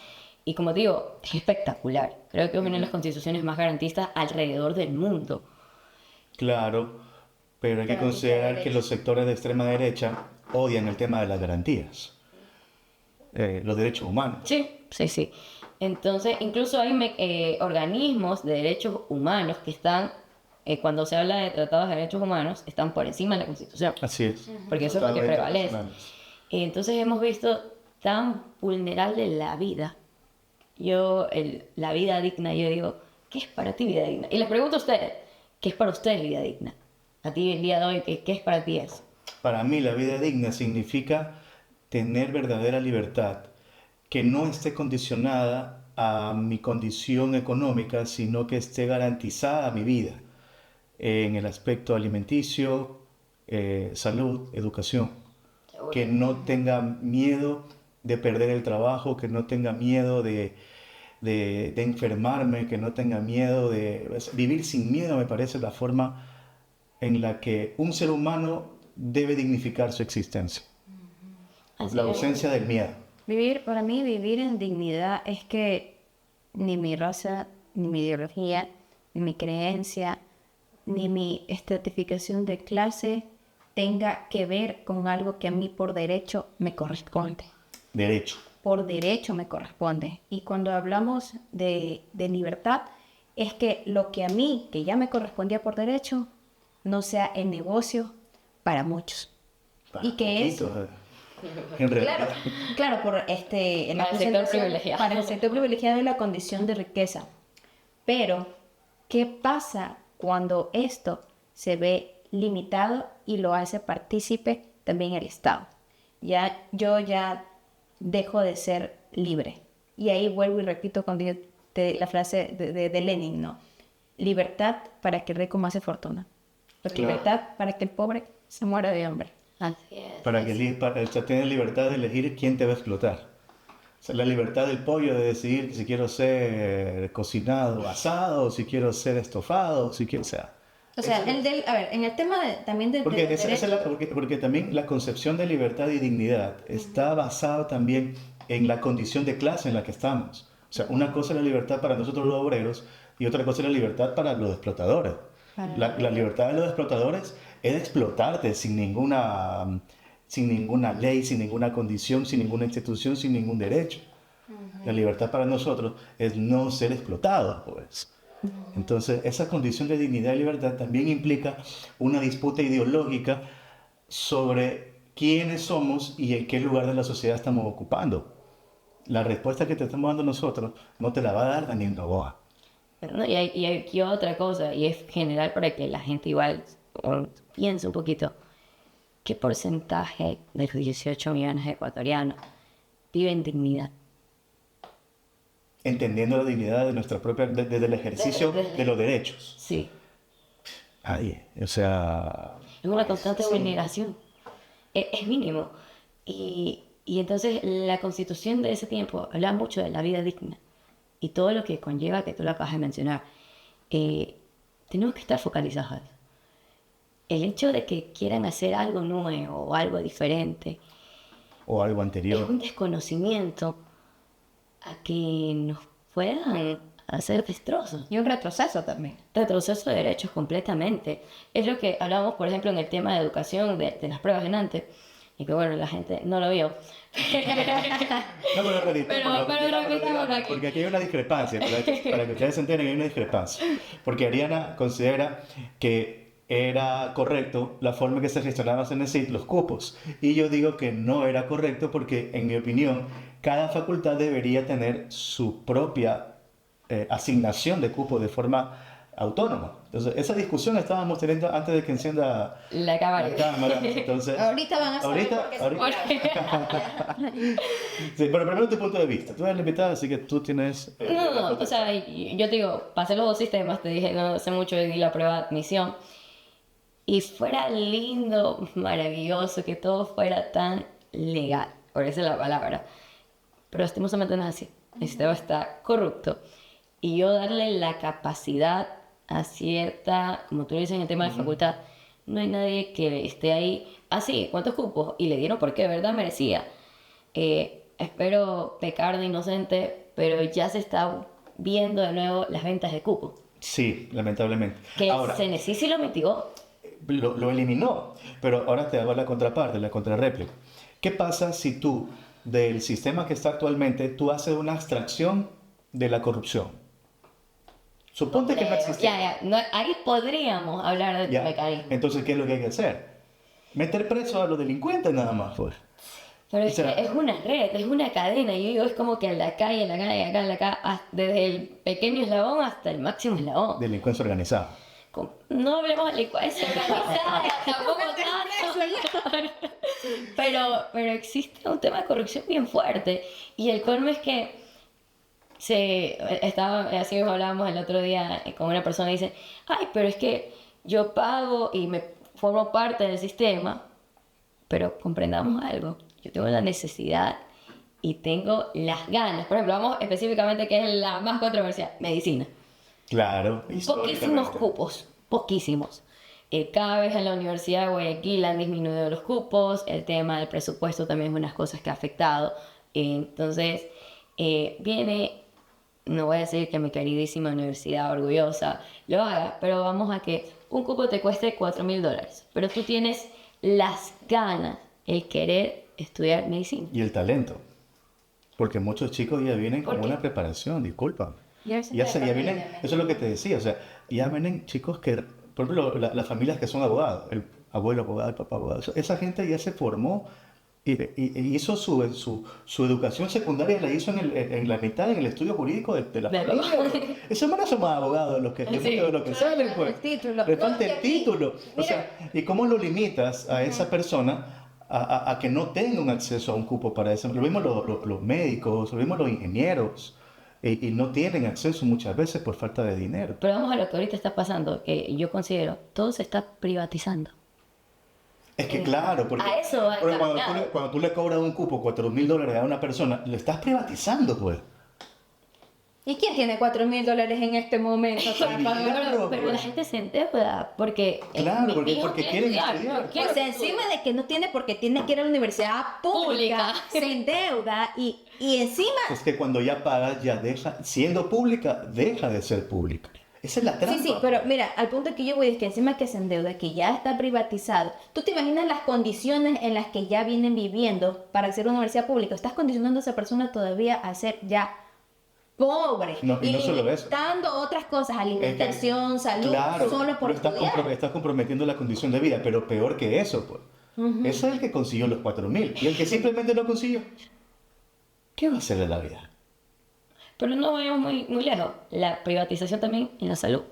Y como digo, es espectacular. Creo que es una de las constituciones más garantistas alrededor del mundo. Claro, pero hay que Garantía de considerar que derechos. los sectores de extrema derecha odian el tema de las garantías, los derechos humanos. Sí, sí, sí. Entonces, incluso hay organismos de derechos humanos que están, cuando se habla de tratados de derechos humanos, están por encima de la Constitución. Así es. Porque eso es lo que Tratados prevalece. internacionales. Entonces hemos visto tan vulnerable la vida. La vida digna, yo digo, ¿qué es para ti vida digna? Y les pregunto a ustedes, ¿qué es para ustedes vida digna? A ti el día de hoy, ¿qué es para ti eso? Para mí la vida digna significa tener verdadera libertad, que no esté condicionada a mi condición económica, sino que esté garantizada mi vida en el aspecto alimenticio, salud, educación. Que no tenga miedo de perder el trabajo, que no tenga miedo de enfermarme, que no tenga miedo de... Vivir sin miedo me parece la forma en la que un ser humano debe dignificar su existencia. Así La es. ausencia del miedo. Para mí, vivir en dignidad es que ni mi raza, ni mi ideología, ni mi creencia, ni mi estratificación de clase tenga que ver con algo que a mí por derecho me corresponde. Derecho. Por derecho me corresponde. Y cuando hablamos de libertad, es que lo que a mí, que ya me correspondía por derecho, no sea el negocio para muchos. Y que Poquito, eso... en realidad. Claro, por en la Para el sector concentración- privilegiado. Para el sector privilegiado y la condición de riqueza. Pero, ¿qué pasa cuando esto se ve limitado y lo hace partícipe también el Estado? Yo ya dejo de ser libre. Y ahí vuelvo y repito la frase de Lenin, ¿no? Libertad para que el rico me hace fortuna. Pero Claro. libertad para que el pobre se muera de hambre. Así es. Para que tener libertad de elegir quién te va a explotar. O sea, la libertad del pollo de decidir si quiero ser cocinado, asado, si quiero ser estofado, si quiero, o sea, O sea, a ver, en el tema también de porque, los derechos- porque también la concepción de libertad y dignidad está basada también en la condición de clase en la que estamos. O sea, una cosa es la libertad para nosotros los obreros y otra cosa es la libertad para los explotadores. La libertad de los explotadores es explotarte sin ninguna ley, sin ninguna condición, sin ninguna institución, sin ningún derecho. La libertad para nosotros es no ser explotados, pues. Entonces, esa condición de dignidad y libertad también implica una disputa ideológica sobre quiénes somos y en qué lugar de la sociedad estamos ocupando. La respuesta que te estamos dando nosotros no te la va a dar Daniel Noboa. Pero no, y hay aquí otra cosa, y es general para que la gente igual piense un poquito. ¿Qué porcentaje de los 18 millones de ecuatorianos vive en dignidad? Entendiendo la dignidad de nuestra propia, desde el ejercicio de los derechos. Sí, Ahí, o sea, es una constante vulneración. Es mínimo. Y entonces la constitución de ese tiempo hablaba mucho de la vida digna y todo lo que conlleva, que tú lo acabas de mencionar. Tenemos que estar focalizados a eso. El hecho de que quieran hacer algo nuevo o algo diferente o algo es anterior. un desconocimiento a que nos puedan hacer destrozos. Y un retroceso también. Retroceso de derechos completamente. Es lo que hablamos, por ejemplo, en el tema de educación, de las pruebas de Nantes, y que bueno, la gente no lo vio. No, pero repitamos aquí. porque aquí hay una discrepancia, para que ustedes se enteren, hay una discrepancia. Porque Ariana considera que era correcto la forma en que se gestionaban en el CIT los cupos. Y yo digo que no era correcto porque, en mi opinión, cada facultad debería tener su propia asignación de cupos de forma autónoma. Entonces, esa discusión estábamos teniendo antes de que encienda La cámara. la cámara. Entonces, Ahorita van a saber ahorita, por qué se sí, pero primero tu punto de vista. Tú eres la invitada, así que tú tienes... No, o sea, yo te digo, pasé los dos sistemas, te dije, no hace mucho di la prueba de admisión. Y fuera lindo, maravilloso, que todo fuera tan legal, por esa es la palabra. Pero lastimosamente no es así. El sistema está corrupto. y yo darle la capacidad a cierta, como tú dices en el tema de facultad, no hay nadie que esté ahí, sí, ¿cuántos cupos? Y le dieron porque de verdad merecía. Espero pecar de inocente, pero ya se está viendo de nuevo las ventas de cupos. Sí, lamentablemente. Que Ahora, CNESI sí lo mitigó. lo eliminó, pero ahora te hago la contraparte, la contrarréplica. ¿Qué pasa si tú, del sistema que está actualmente, tú haces una abstracción de la corrupción? Suponte que no existe. Ya, no, ahí podríamos hablar de Ya. mecanismo. Entonces, ¿qué es lo que hay que hacer? Meter preso a los delincuentes nada más, pues. Pero O es sea, que es una red, es una cadena. Y yo digo, es como que en la calle, acá, desde el pequeño eslabón hasta el máximo eslabón. delincuencia organizada. No hablemos de delincuencia organizada, tampoco tanto. Pero existe un tema de corrupción bien fuerte. Y el colmo es que así mismo hablábamos el otro día con una persona y dice, ay, pero es que yo pago y me formo parte del sistema, pero comprendamos algo, yo tengo la necesidad y tengo las ganas. Por ejemplo, vamos específicamente, que es la más controversial, medicina. Claro. Poquísimos históricamente. cupos, poquísimos. Cada vez en la Universidad de Guayaquil han disminuido los cupos, el tema del presupuesto también es unas cosas que ha afectado. Entonces, no voy a decir que mi queridísima universidad orgullosa lo haga, pero vamos a que un cupo te cueste $4,000, pero tú tienes las ganas, el querer estudiar medicina. Y el talento. Porque muchos chicos ya vienen con ¿Por qué? una preparación, disculpa. Y a veces Ya, te ya vienen, depende. eso es lo que te decía, o sea, ya vienen chicos que, por ejemplo, las familias que son abogados, el abuelo abogado, el papá abogado, esa gente ya se formó y hizo su educación secundaria, la hizo en la mitad en el estudio jurídico de la Claro. familia. Esos manes son más abogados los que, Sí. de los que salen, pues. El título. Le falta No, y el aquí, título. O sea, ¿y cómo lo limitas a esa persona a que no tenga un acceso a un cupo para eso? Lo mismo los médicos, lo mismo los ingenieros, y no tienen acceso muchas veces por falta de dinero. Pero vamos a lo que ahorita está pasando, que yo considero, todo se está privatizando. Es que claro, porque, A eso va porque encaminado. cuando tú le cobras un cupo $4,000 a una persona, le estás privatizando, pues. ¿Y quién tiene $4,000 en este momento para Sí, pagar? claro. Pero la gente se endeuda porque... Claro, mi porque- hijo porque quiere quieren estudiar, estudiar. yo quiero Pues estudiar. encima de que no tiene porque tiene que ir a la universidad pública, Pública. se endeuda y encima... Es que cuando ya pagas, ya deja, siendo pública, deja de ser pública. Esa es la trampa. Sí, pero mira, al punto que yo voy es que encima que se endeuda, que ya está privatizado, ¿tú te imaginas las condiciones en las que ya vienen viviendo para ser una universidad pública? Estás condicionando a esa persona todavía a ser ya pobre No, y no solo eso. limitando otras cosas, alimentación, salud, Claro, solo por pero estudiar. estás comprometiendo la condición de vida, pero peor que eso, pues. Ese es el que consiguió los 4,000. Y el que simplemente no consiguió, ¿qué va a hacer de la vida? Pero no vayamos muy lejos. La privatización también en la salud.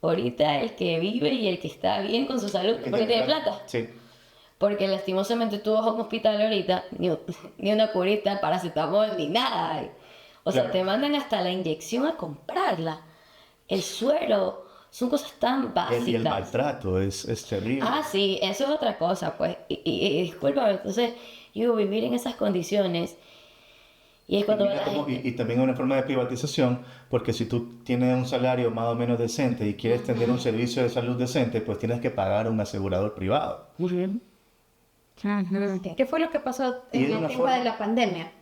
Ahorita el que vive y el que está bien con su salud, porque tiene plata. Sí. Porque lastimosamente tú vas a un hospital ahorita, ni una curita, paracetamol, ni nada hay. O sea, Claro. te mandan hasta la inyección a comprarla. El suero, son cosas tan básicas. Y el maltrato es terrible. Ah, sí, eso es otra cosa, pues. Y discúlpame, entonces, yo digo, vivir en esas condiciones. Y es cuando Mira cómo- y también es una forma de privatización, porque si tú tienes un salario más o menos decente y quieres tener un servicio de salud decente, pues tienes que pagar a un asegurador privado. ¿Qué fue lo que pasó Y en de el una tiempo forma- de la pandemia?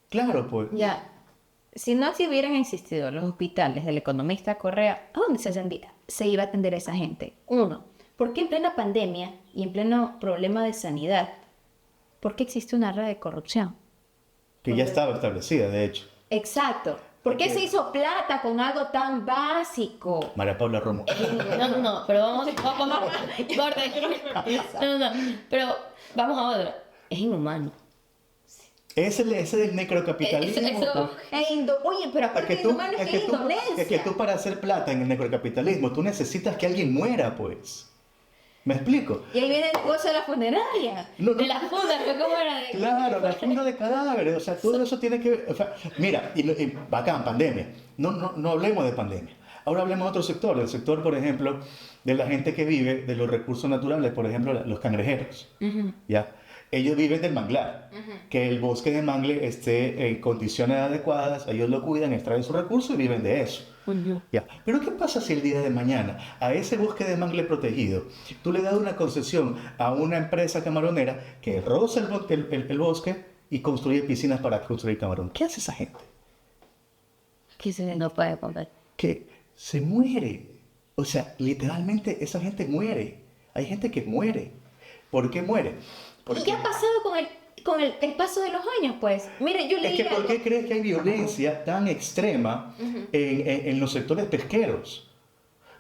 Claro, pues. Ya, si no se hubieran existido los hospitales del economista Correa, ¿a dónde se iba a atender a esa gente? Uno, ¿por qué en plena pandemia y en pleno problema de sanidad, por qué existe una red de corrupción? Que ya estaba establecida, de hecho. Exacto. ¿Por qué Porque- se hizo plata con algo tan básico? María Paula Romo. No, pero vamos corte. No, pero vamos a otro. Es inhumano. Ese es el necrocapitalismo. Eso- pues. Oye, pero Es aparte que de tú, inhumano es que es Indonesia. es que tú para hacer plata en el necrocapitalismo, tú necesitas que alguien muera, pues. ¿Me explico? Y ahí viene el negocio de la funeraria. No, no, De la funda, ¿cómo era? Claro, la funda de cadáveres, o sea, todo eso tiene que ver, o sea, mira, y bacán, pandemia, no hablemos de pandemia, ahora hablemos de otro sector, del sector, por ejemplo, de la gente que vive de los recursos naturales, por ejemplo, los cangrejeros, ¿ya? ellos viven del manglar. Que el bosque de mangle esté en condiciones adecuadas, ellos lo cuidan, extraen sus recursos y viven de eso. Ya. Pero ¿qué pasa si el día de mañana a ese bosque de mangle protegido tú le das una concesión a una empresa camaronera que roza el bosque y construye piscinas para construir camarón? ¿Qué hace esa gente? Que se no puede comprar. Que se muere. O sea, literalmente esa gente muere. Hay gente que muere. ¿Por qué muere? ¿Y qué ha pasado con el paso de los años? Pues, mire, yo leí Es que ¿por algo. qué crees que hay violencia tan extrema en los sectores pesqueros?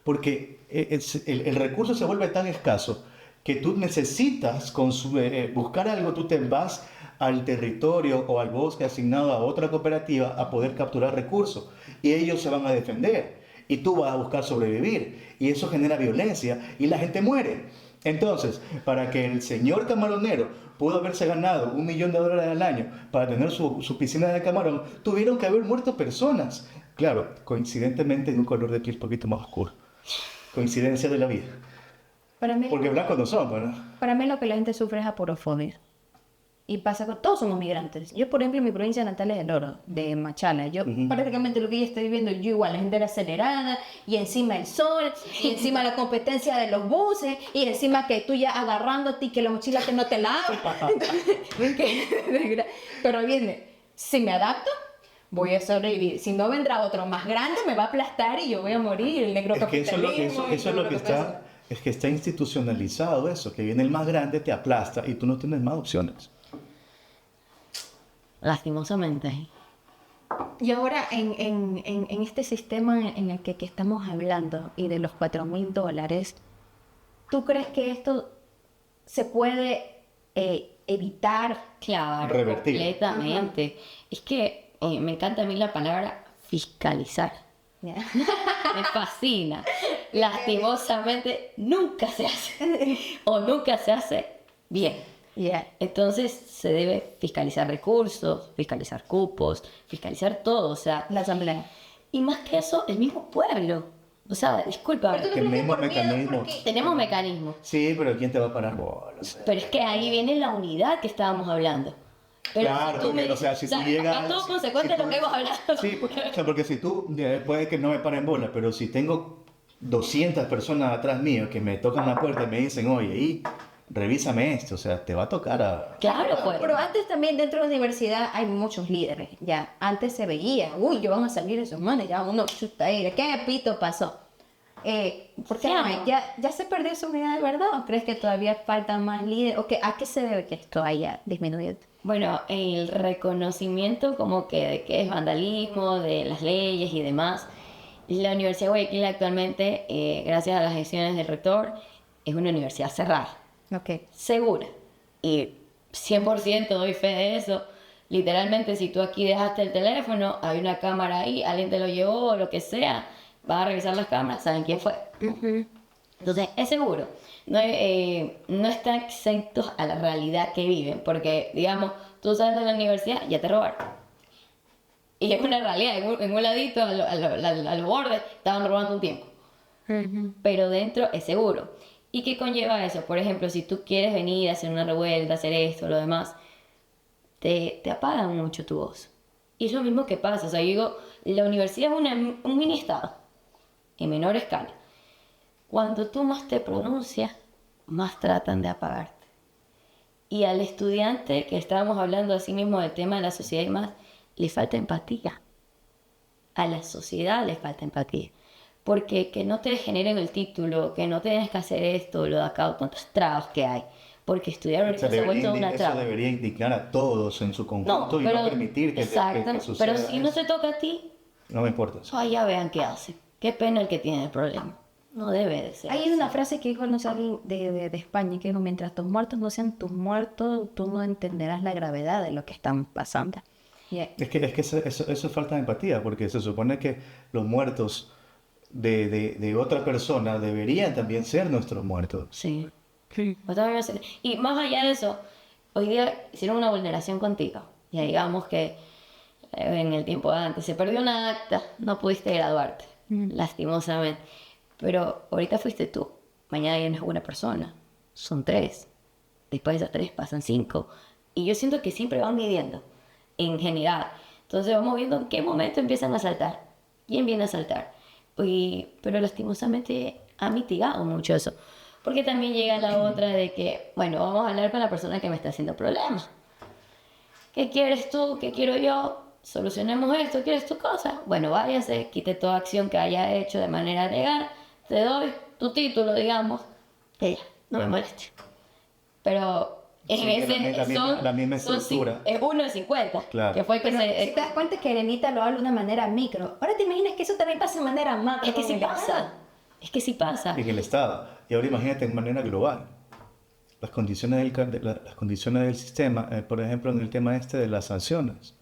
Porque el recurso se vuelve tan escaso que tú necesitas buscar algo, tú te vas al territorio o al bosque asignado a otra cooperativa a poder capturar recursos y ellos se van a defender y tú vas a buscar sobrevivir y eso genera violencia y la gente muere. Entonces, para que el señor camaronero pudo haberse ganado $1 millón al año para tener su piscina de camarón, tuvieron que haber muerto personas. Claro, coincidentemente de un color de piel un poquito más oscuro. Coincidencia de la vida. Para mí, Porque blancos no son, ¿no? para mí lo que la gente sufre es aporofobia. Y pasa con todos somos migrantes. Yo, por ejemplo, mi provincia natal es El Oro, de Machala. Yo prácticamente lo que yo estoy viviendo, yo igual, la gente era acelerada, y encima el sol, y encima la competencia de los buses, y encima que tú ya agarrándote y que la mochila que no te la abren. Pero viene, si me adapto, voy a sobrevivir. Si no vendrá otro más grande, me va a aplastar y yo voy a morir. El negro Es que eso es lo que está, es que está institucionalizado eso, que viene el más grande, te aplasta y tú no tienes más opciones. Lastimosamente. Y ahora, en este sistema en el que estamos hablando y de los $4,000, ¿tú crees que esto se puede evitar? Claro, Revertir. completamente. Es que me encanta a mí la palabra fiscalizar. Ya. Me fascina. Lastimosamente nunca se hace. O nunca se hace bien. Yeah. Entonces se debe fiscalizar recursos, fiscalizar cupos, fiscalizar todo, o sea, La asamblea. y más que eso, el mismo pueblo. O sea, disculpa, Tenemos mecanismos. tenemos mecanismos, Sí, pero ¿quién te va a parar bolas? pero es que ahí viene la unidad que estábamos hablando. Pero Claro, porque, o sea, si tú llegas... a todo consecuente si lo tú- que hemos hablado. Sí, o sea, porque si tú, puede que no me paren bola, pero si tengo 200 personas atrás mío que me tocan la puerta y me dicen, oye, y revísame esto, o sea, te va a tocar a... Claro, pues. Pero antes también dentro de la universidad hay muchos líderes. Ya, antes se veía, uy, yo van a salir esos manes, ya uno chuta ahí, ¿qué pito pasó? ¿Por qué no hay? ¿Ya se perdió esa unidad de verdad? ¿O crees que todavía faltan más líderes? ¿O a qué se debe que esto haya disminuido? Bueno, el reconocimiento como que de que es vandalismo, de las leyes y demás. La Universidad de Guayaquil actualmente, gracias a las gestiones del rector, es una universidad cerrada, Ok. segura. Y 100% doy fe de eso. Literalmente, si tú aquí dejaste el teléfono, hay una cámara ahí, alguien te lo llevó o lo que sea, van a revisar las cámaras, saben quién fue. Entonces, es seguro. No están exentos a la realidad que viven, porque, digamos, tú sales de la universidad, ya te robaron. Y es una realidad, en un ladito, al borde, estaban robando un tiempo. Pero dentro es seguro. ¿Y qué conlleva eso? Por ejemplo, si tú quieres venir a hacer una revuelta, hacer esto, lo demás, te apagan mucho tu voz. Y es lo mismo que pasa. O sea, yo digo, la universidad es un mini estado, en menor escala. Cuando tú más te pronuncias, más tratan de apagarte. Y al estudiante, que estábamos hablando así mismo del tema de la sociedad y más, le falta empatía. A la sociedad le falta empatía. Porque que no te generen el título, que no tienes que hacer esto, lo de acá, tantos trabas que hay. Porque estudiar ahorita se ha vuelto una Eso traba. debería indignar a todos en su conjunto y no permitir que exacto, suceda pero si no eso. te toca a ti, No me importa eso. ya vean qué hace. Qué pena el que tiene el problema. No debe de ser. Hay una frase que dijo, no sé, alguien de España, que dijo, mientras tus muertos no sean tus muertos, tú no entenderás la gravedad de lo que están pasando. Yeah. Es que eso es falta de empatía, porque se supone que los muertos de otra persona deberían también ser nuestros muertos. Sí. Pues también y más allá de eso, hoy día hicieron una vulneración contigo. Ya digamos que en el tiempo de antes se perdió una acta, no pudiste graduarte, después de esas 3 pasan 5. Y yo siento que siempre van midiendo, en general. Entonces vamos viendo en qué momento empiezan a saltar, quién viene a saltar. Pero lastimosamente ha mitigado mucho eso. Porque también llega la otra de que, bueno, vamos a hablar con la persona que me está haciendo problemas. ¿Qué quieres tú? ¿Qué quiero yo? Solucionemos esto, ¿quieres tu cosa? Bueno, váyase, quite toda acción que haya hecho de manera legal, te doy tu título, digamos, y ya, no me moleste. Pero en Sí, ese la misma son estructura. es 1 de 50, Claro. que fue que Pero se... si te das cuenta que Arenita lo habla de una manera micro, ahora te imaginas que eso también pasa de manera macro. Es que con sí el pasa, Estado. es que sí pasa. En el Estado. Y ahora imagínate en manera global. Las condiciones las condiciones del sistema, por ejemplo, en el tema este de las sanciones.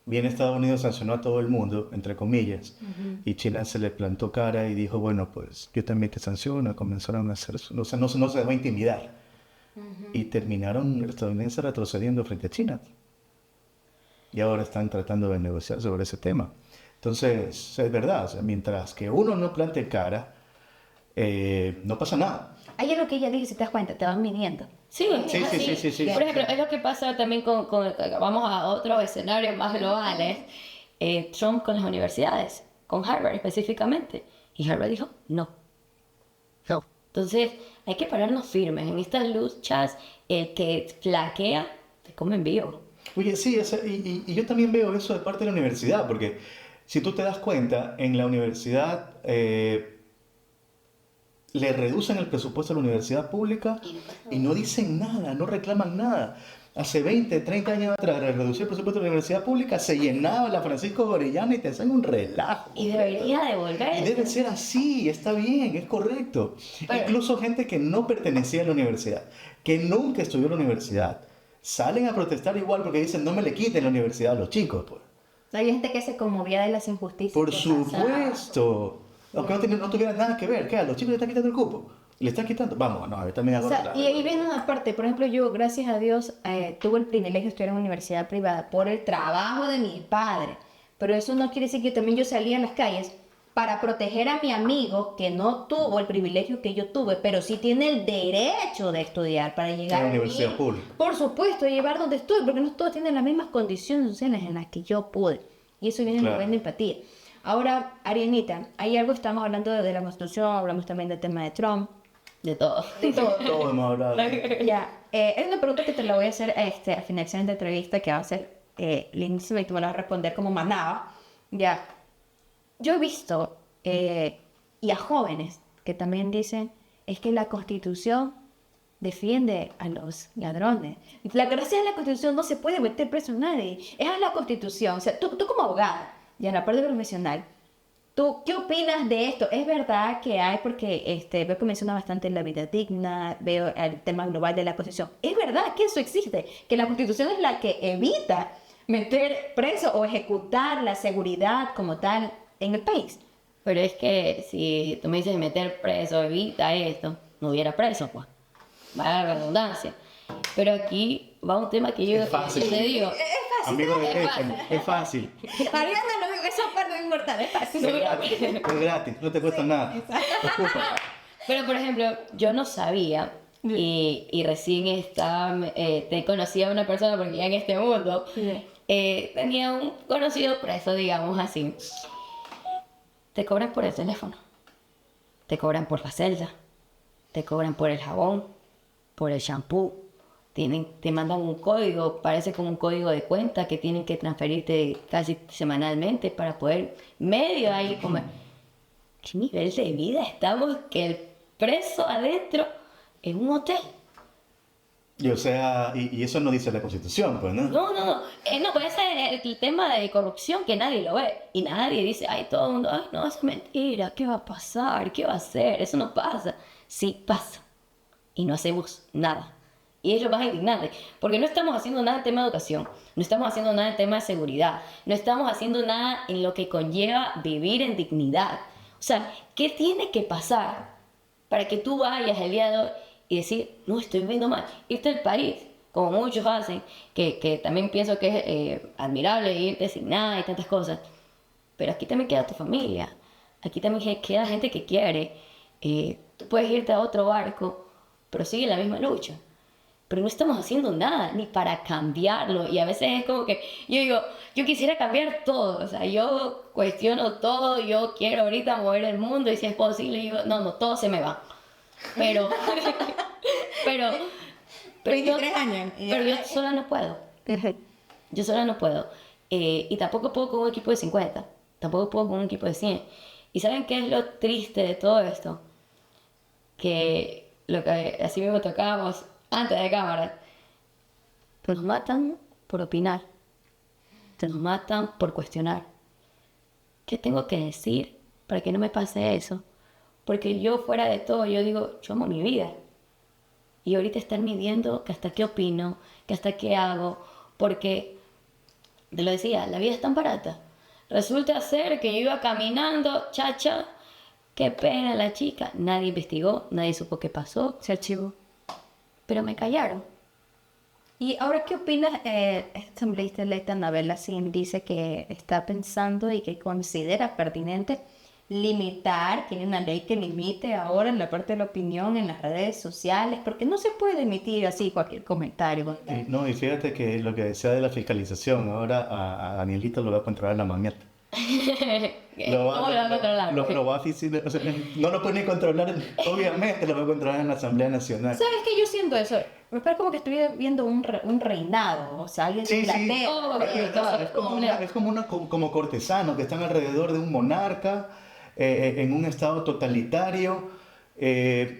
Bien, Estados Unidos sancionó a todo el mundo, entre comillas, y China se le plantó cara y dijo, bueno, pues yo también te sanciono, comenzaron a hacer, o sea, no se dejó intimidar. Y terminaron los estadounidenses retrocediendo frente a China. Y ahora están tratando de negociar sobre ese tema. Entonces, es verdad, o sea, mientras que uno no plante cara, no pasa nada. Ahí es lo que ella dice, si te das cuenta, te van midiendo. Sí, Sí, es sí, así. sí, sí, sí. Por ejemplo, es lo que pasa también vamos a otros escenarios más globales, Trump con las universidades, con Harvard específicamente. Y Harvard dijo, no. No. Entonces, hay que pararnos firmes en estas luchas. El que flaquea, te come en vivo. Oye, sí, y yo también veo eso de parte de la universidad, porque si tú te das cuenta, en la universidad le reducen el presupuesto a la universidad pública y no dicen nada, no reclaman nada. Hace 20, 30 años atrás, al reducir el presupuesto de la universidad pública, se llenaba la Francisco Orellana y te hacen un relajo. Y debería devolver. Y debe ser así, está bien, es correcto. Pero- Incluso gente que no pertenecía a la universidad, que nunca estudió en la universidad, salen a protestar igual porque dicen no me le quiten la universidad a los chicos, pues. O sea, hay gente que se conmovía de las injusticias. Por que pasaban. supuesto. Aunque no tuviera nada que ver, ¿qué? ¿A los chicos le están quitando el cupo? ¿Le están quitando? Vamos, no, a ver, también hago O sea, y ahí viene una parte, por ejemplo, yo, gracias a Dios, tuve el privilegio de estudiar en una universidad privada por el trabajo de mis padres. Pero eso no quiere decir que también yo salía a las calles para proteger a mi amigo que no tuvo el privilegio que yo tuve, pero sí tiene el derecho de estudiar para llegar En la universidad bien. pública. Por supuesto, llevar donde estoy, porque no todos tienen las mismas condiciones sociales en las que yo pude. Y eso viene en el Claro. nivel de empatía. Ahora, Arianita, hay algo, estamos hablando de la Constitución, hablamos también del tema de Trump, De todo. de todo. Todo hemos hablado. Ya, es una pregunta que te la voy a hacer al finalizar esta entrevista, que va a ser lindísima y tú me la vas a responder como manaba. Ya, yo he visto y a jóvenes que también dicen, es que la Constitución defiende a los ladrones. La gracia de la Constitución no se puede meter preso a nadie. Es a la Constitución. O sea, tú como abogada, ya en la parte profesional, ¿tú qué opinas de esto? ¿Es verdad que hay, porque veo que menciona bastante la vida digna, veo el tema global de la Constitución? ¿Es verdad que eso existe? Que la Constitución es la que evita meter preso o ejecutar la seguridad como tal en el país. Pero es que si tú me dices meter preso, evita esto, no hubiera preso, pues. Vaya la redundancia. Pero aquí va un tema que yo Es fácil. te digo. Amigo de derecho, es fácil. Mariana, no, esa parte es importante, es fácil. Es gratis, no te cuesta nada. Pero, por ejemplo, yo no sabía y recién te conocía a una persona porque ya en este mundo tenía un conocido preso, digamos así. Te cobran por el teléfono, te cobran por la celda, te cobran por el jabón, por el shampoo. Te mandan un código, parece como un código de cuenta que tienen que transferirte casi semanalmente para poder medio ahí comer. ¿Qué nivel de vida estamos que el preso adentro en un hotel? Y o sea, y eso no dice la Constitución, pues, ¿no? No, pues ese es el tema de corrupción que nadie lo ve. Y nadie dice, ay, todo el mundo, ay, no, eso es mentira, ¿qué va a pasar? ¿Qué va a hacer? Eso no pasa. Sí, pasa. Y no hacemos nada. Y ellos van a indignarse, porque no estamos haciendo nada en tema de educación, no estamos haciendo nada en tema de seguridad, no estamos haciendo nada en lo que conlleva vivir en dignidad. O sea, ¿qué tiene que pasar para que tú vayas el día de hoy y decir, no, estoy viviendo mal? Este es el país, como muchos hacen, que también pienso que es admirable irte sin nada y tantas cosas, pero aquí también queda tu familia, aquí también queda gente que quiere. Tú puedes irte a otro barco, pero sigue la misma lucha. pero no estamos haciendo nada ni para cambiarlo. Y a veces es como que yo digo, yo quisiera cambiar todo, o sea, yo cuestiono todo, yo quiero ahorita mover el mundo y si es posible, digo, no, todo se me va. Pero, pero, pero, 23 años. pero yo sola no puedo. Yo sola no puedo. Y tampoco puedo con un equipo de 50. Tampoco puedo con un equipo de 100. ¿Y saben qué es lo triste de todo esto? Que lo que así mismo tocábamos antes de cámara. Nos matan por opinar. Nos matan por cuestionar. ¿Qué tengo que decir para que no me pase eso? Porque yo fuera de todo, yo digo, yo amo mi vida. Y ahorita estar midiendo que hasta qué opino, que hasta qué hago, porque, te lo decía, la vida es tan barata. Resulta ser que yo iba caminando, chacha, qué pena la chica. Nadie investigó, nadie supo qué pasó, Se archivó. pero me callaron. Y ahora, ¿qué opinas? Asambleísta electa Anabel Asín dice que está pensando y que considera pertinente limitar, tiene una ley que limite ahora en la parte de la opinión en las redes sociales, porque no se puede emitir así cualquier comentario. No, y fíjate que lo que decía de la fiscalización, ahora a Danielito lo va a controlar la mañana. ¿Cómo lo va a controlar? Lo va a o sea, no lo puede ni controlar, obviamente lo va a controlar en la Asamblea Nacional. ¿Sabes qué? Yo siento eso. Me parece como que estuviera viendo un reinado, o sea, alguien de Inglaterra. Oh, Es como cortesanos que están alrededor de un monarca en un estado totalitario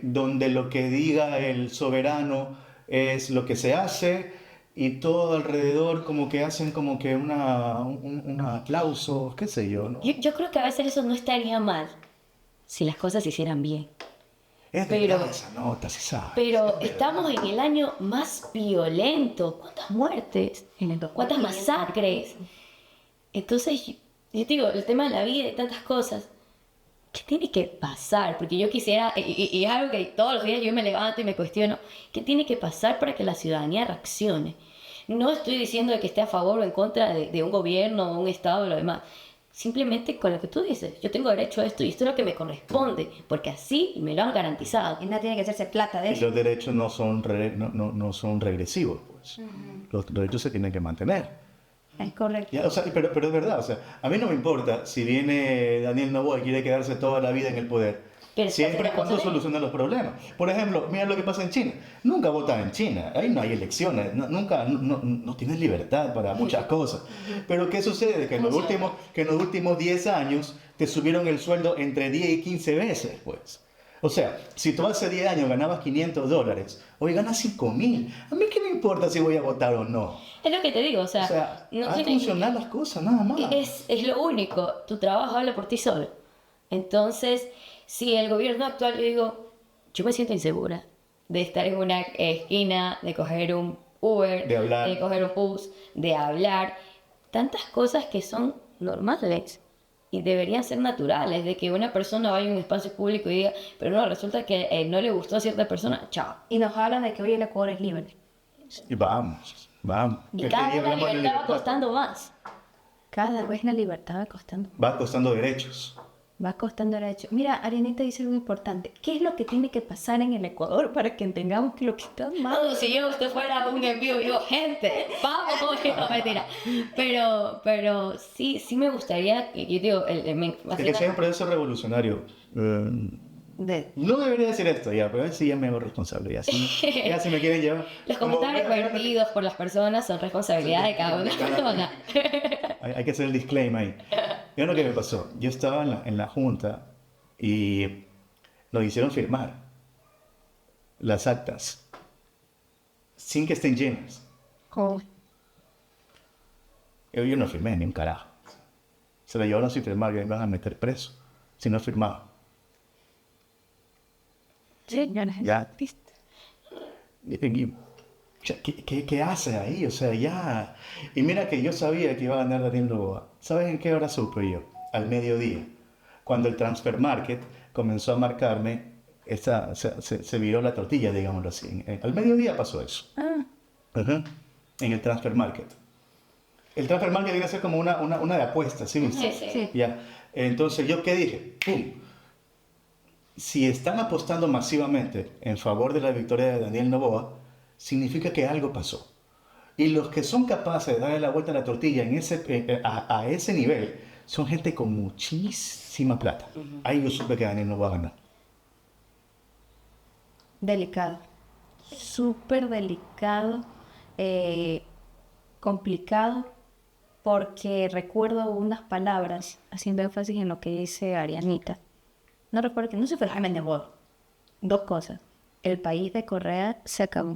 donde lo que diga el soberano es lo que se hace y todo alrededor como que hacen como que un aplauso, qué sé yo, ¿no? Yo creo que a veces eso no estaría mal si las cosas se hicieran bien. Es de Pero- verdad esa nota, se sabe. Pero estamos en el año más violento. ¿Cuántas muertes? ¿Cuántas masacres? Entonces, yo te digo, el tema de la vida y tantas cosas, ¿qué tiene que pasar? Porque yo quisiera, y es algo que todos los días yo me levanto y me cuestiono, ¿qué tiene que pasar para que la ciudadanía reaccione? No estoy diciendo de que esté a favor o en contra de un gobierno o un estado o lo demás. Simplemente con lo que tú dices, yo tengo derecho a esto y esto es lo que me corresponde, porque así me lo han garantizado. Y nadie tiene que hacerse plata de Y eso. los derechos no son regresivos, pues. Los derechos se tienen que mantener. Es correcto. Ya, o sea, pero es verdad, o sea, a mí no me importa si viene Daniel Noboa y quiere quedarse toda la vida en el poder. Pero Siempre y cuando solucione los problemas. Por ejemplo, mira lo que pasa en China. Nunca votan en China. Ahí no hay elecciones. No tienes libertad para muchas cosas. Pero ¿qué sucede? Que en los últimos 10 años te subieron el sueldo entre 10 y 15 veces, pues. O sea, si tú hace 10 años ganabas $500, hoy ganas 5.000. A mí qué me importa si voy a votar o no. Es lo que te digo, o sea, O sea, no haz tiene- funcionar las cosas, nada más. es lo único, tu trabajo habla por ti solo. Entonces, si el gobierno actual, yo digo, yo me siento insegura de estar en una esquina, de coger un Uber, De hablar. de coger un bus, de hablar, tantas cosas que son normales y deberían ser naturales, de que una persona vaya a un espacio público y diga, pero no, resulta que no le gustó a cierta persona, chao. Y nos hablan de que hoy el Ecuador es libre. Y vamos. Y Que cada vez la hablamos de libertad va costando más. Cada vez la libertad va costando. Va costando derechos. Va costando derecho. Mira, Arianita dice algo importante. ¿Qué es lo que tiene que pasar en el Ecuador para que entendamos que lo que está mal? No, si yo usted fuera un envío, digo, gente, vamos, no, mentira. Pero sí me gustaría, yo digo, Que sea un proceso revolucionario. No debería decir esto ya, pero sí ya me hago responsable. Ya si me quieren llevar. los comentarios vertidos por las personas son responsabilidad de cada una persona. Hay que hacer el disclaimer ahí. Mira lo que me pasó. Yo estaba en la junta y nos hicieron firmar las actas sin que estén llenas. ¿Cómo? Yo no firmé ni un carajo. Se la llevaron sin firmar y me iban a meter preso si no firmaba. Sí, Ya. ¿Qué hace ahí? O sea, ya. Y mira que yo sabía que iba a ganar Daniel Noboa. ¿Sabes en qué hora supe yo? Al mediodía. Cuando el Transfer Market comenzó a marcarme, se viró la tortilla, digámoslo así. Al mediodía pasó eso. Ajá. En el Transfer Market. El Transfer Market viene a ser como una de apuestas, ¿sí? Sí. Ya. Entonces, ¿yo qué dije? ¡Pum! Si están apostando masivamente en favor de la victoria de Daniel Noboa, significa que algo pasó. Y los que son capaces de darle la vuelta a la tortilla a ese nivel son gente con muchísima plata. Ahí yo supe que Daniel no va a ganar. Delicado, súper delicado, complicado, porque recuerdo unas palabras, haciendo énfasis en lo que dice Arianita. No recuerdo que no se fue Jaime Nebot. Dos cosas. El país de Correa se acabó.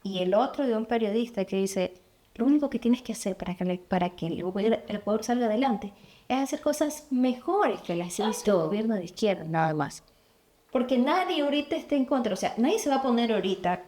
Y el otro de un periodista que dice, lo único que tienes que hacer para que el Ecuador salga adelante es hacer cosas mejores que las hizo el gobierno de izquierda, nada más. Porque nadie ahorita está en contra, o sea, nadie se va a poner ahorita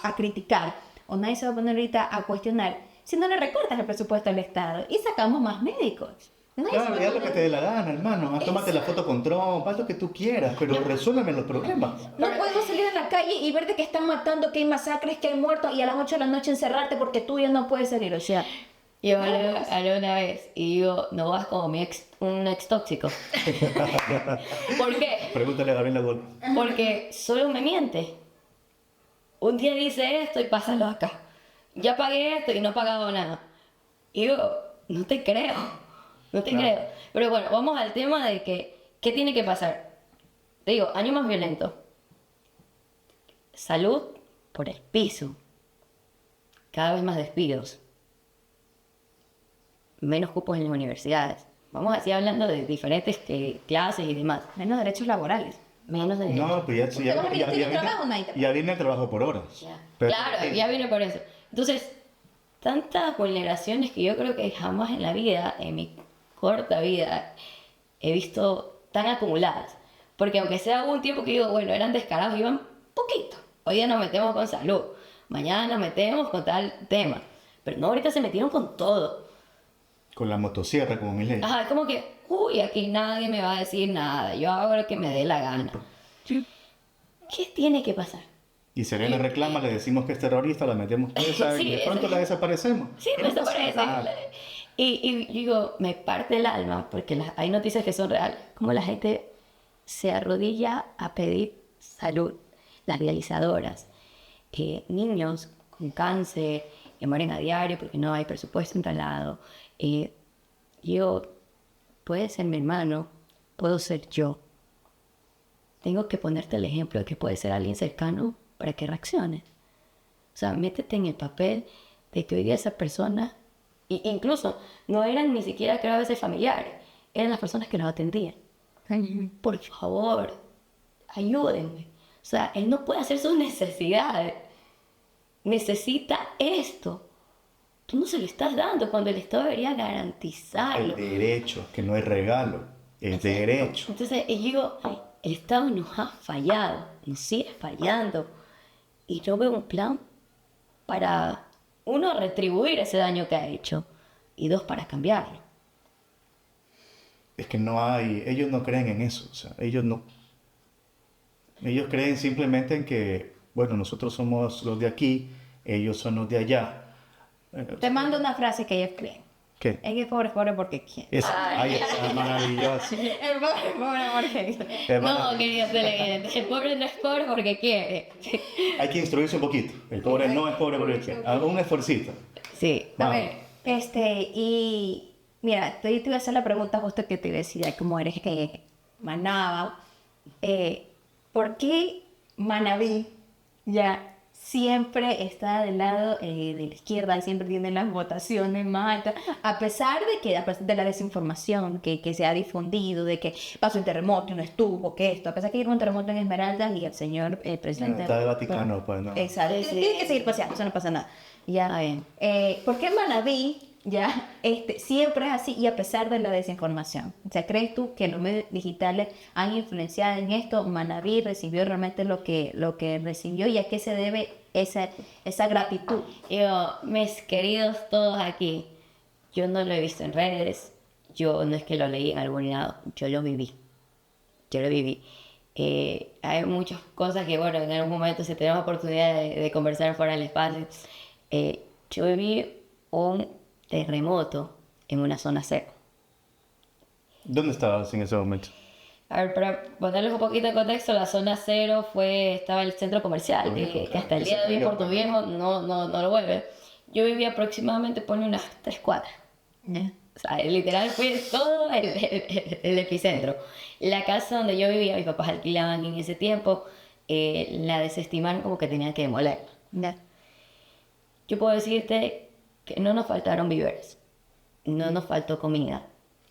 a criticar, o nadie se va a poner ahorita a cuestionar, si no le recortas el presupuesto al Estado y sacamos más médicos. Claro, haz lo que te dé la gana, hermano. Tómate la foto con Trump, haz lo que tú quieras, pero resuélveme los problemas. No podemos salir a la calle y ver de que están matando, que hay masacres, que hay muertos, y a las 8 de la noche encerrarte porque tú ya no puedes salir, o sea... Yo hablé una vez y digo, no vas como un ex tóxico. ¿Por qué? Pregúntale a Gabriela Gol. Porque solo me miente. Un día dice esto y pásalo acá. Ya pagué esto y no he pagado nada. Y digo, no te creo. No te creo. Pero bueno, vamos al tema de ¿qué tiene que pasar? Te digo, año más violento. Salud por el piso. Cada vez más despidos. Menos cupos en las universidades. Vamos así hablando de diferentes clases y demás. Menos derechos laborales. Menos de... No, pues ya viene el trabajo por horas. Claro, ya viene por eso. Entonces, tantas vulneraciones que yo creo que jamás en la vida, en mi corta vida, he visto tan acumuladas. Porque aunque sea un tiempo que digo, bueno, eran descarados, iban poquito. Hoy día nos metemos con salud, mañana nos metemos con tal tema. Pero no, ahorita se metieron con todo. Con la motosierra, como mi ley. Ajá, es como que, uy, aquí nadie me va a decir nada, yo hago lo que me dé la gana. ¿Qué tiene que pasar? Y si alguien le reclama, le decimos que es terrorista, la metemos presa Sí, y de pronto la desaparecemos. Sí, desaparece. Y digo, me parte el alma, porque hay noticias que son reales, como la gente se arrodilla a pedir salud, las realizadoras, niños con cáncer que mueren a diario porque no hay presupuesto en traslado. Yo, puede ser mi hermano, puedo ser yo. Tengo que ponerte el ejemplo de que puede ser alguien cercano para que reacciones. O sea, métete en el papel de que hoy día esa persona, incluso no eran ni siquiera, creo, a veces familiares, eran las personas que nos atendían. Por favor, ayúdenme. O sea, él no puede hacer sus necesidades. Necesita esto. Tú no se lo estás dando cuando el Estado debería garantizarlo. El derecho, que no es regalo, es derecho. Entonces, yo digo, el Estado nos ha fallado, nos sigue fallando. Y yo veo un plan para, uno, retribuir ese daño que ha hecho, y dos, para cambiarlo. Es que no hay, ellos no creen en eso, o sea, ellos creen simplemente en que, bueno, nosotros somos los de aquí, ellos son los de allá. Te mando una frase que ellos creen. ¿Qué? Es pobre porque quiere. Ahí está, maravilloso. El pobre porque... No, querido televidente, el pobre no es pobre porque quiere. Hay que instruirse un poquito. El pobre no es pobre porque quiere. Un esfuercito. Sí. A ver, y mira, te iba a hacer la pregunta justo que te iba a decir, como eres Manaba, ¿por qué Manabí ya siempre está del lado de la izquierda y siempre tiene las votaciones más altas, a pesar de la desinformación que se ha difundido, de que pasó un terremoto y no estuvo, que esto, a pesar que hubo un terremoto en Esmeraldas y el señor presidente... Está de Vaticano, pues, ¿no? Exacto, tiene que seguir paseando, eso no pasa nada. Ya, ¿por qué Manabí ya siempre es así y a pesar de la desinformación? O sea, ¿crees tú que los medios digitales han influenciado en esto? ¿Manabí recibió realmente lo que recibió y a qué se debe esa gratitud? Digo, mis queridos todos aquí, yo no lo he visto en redes, yo no es que lo leí en algún lado, yo lo viví. Hay muchas cosas que, bueno, en algún momento si tenemos oportunidad de conversar fuera del espacio. Yo viví un terremoto en una zona seca. ¿Dónde estabas en ese momento? A ver, para ponerles un poquito de contexto, la zona cero estaba el centro comercial, que hasta el día de hoy en Puerto Viejo no lo vuelve. Yo vivía aproximadamente, ponle unas 3 cuadras. O sea, literal fue todo el epicentro. La casa donde yo vivía, mis papás alquilaban en ese tiempo, la desestimaron como que tenían que demolerla. Yo puedo decirte que no nos faltaron víveres, no nos faltó comida,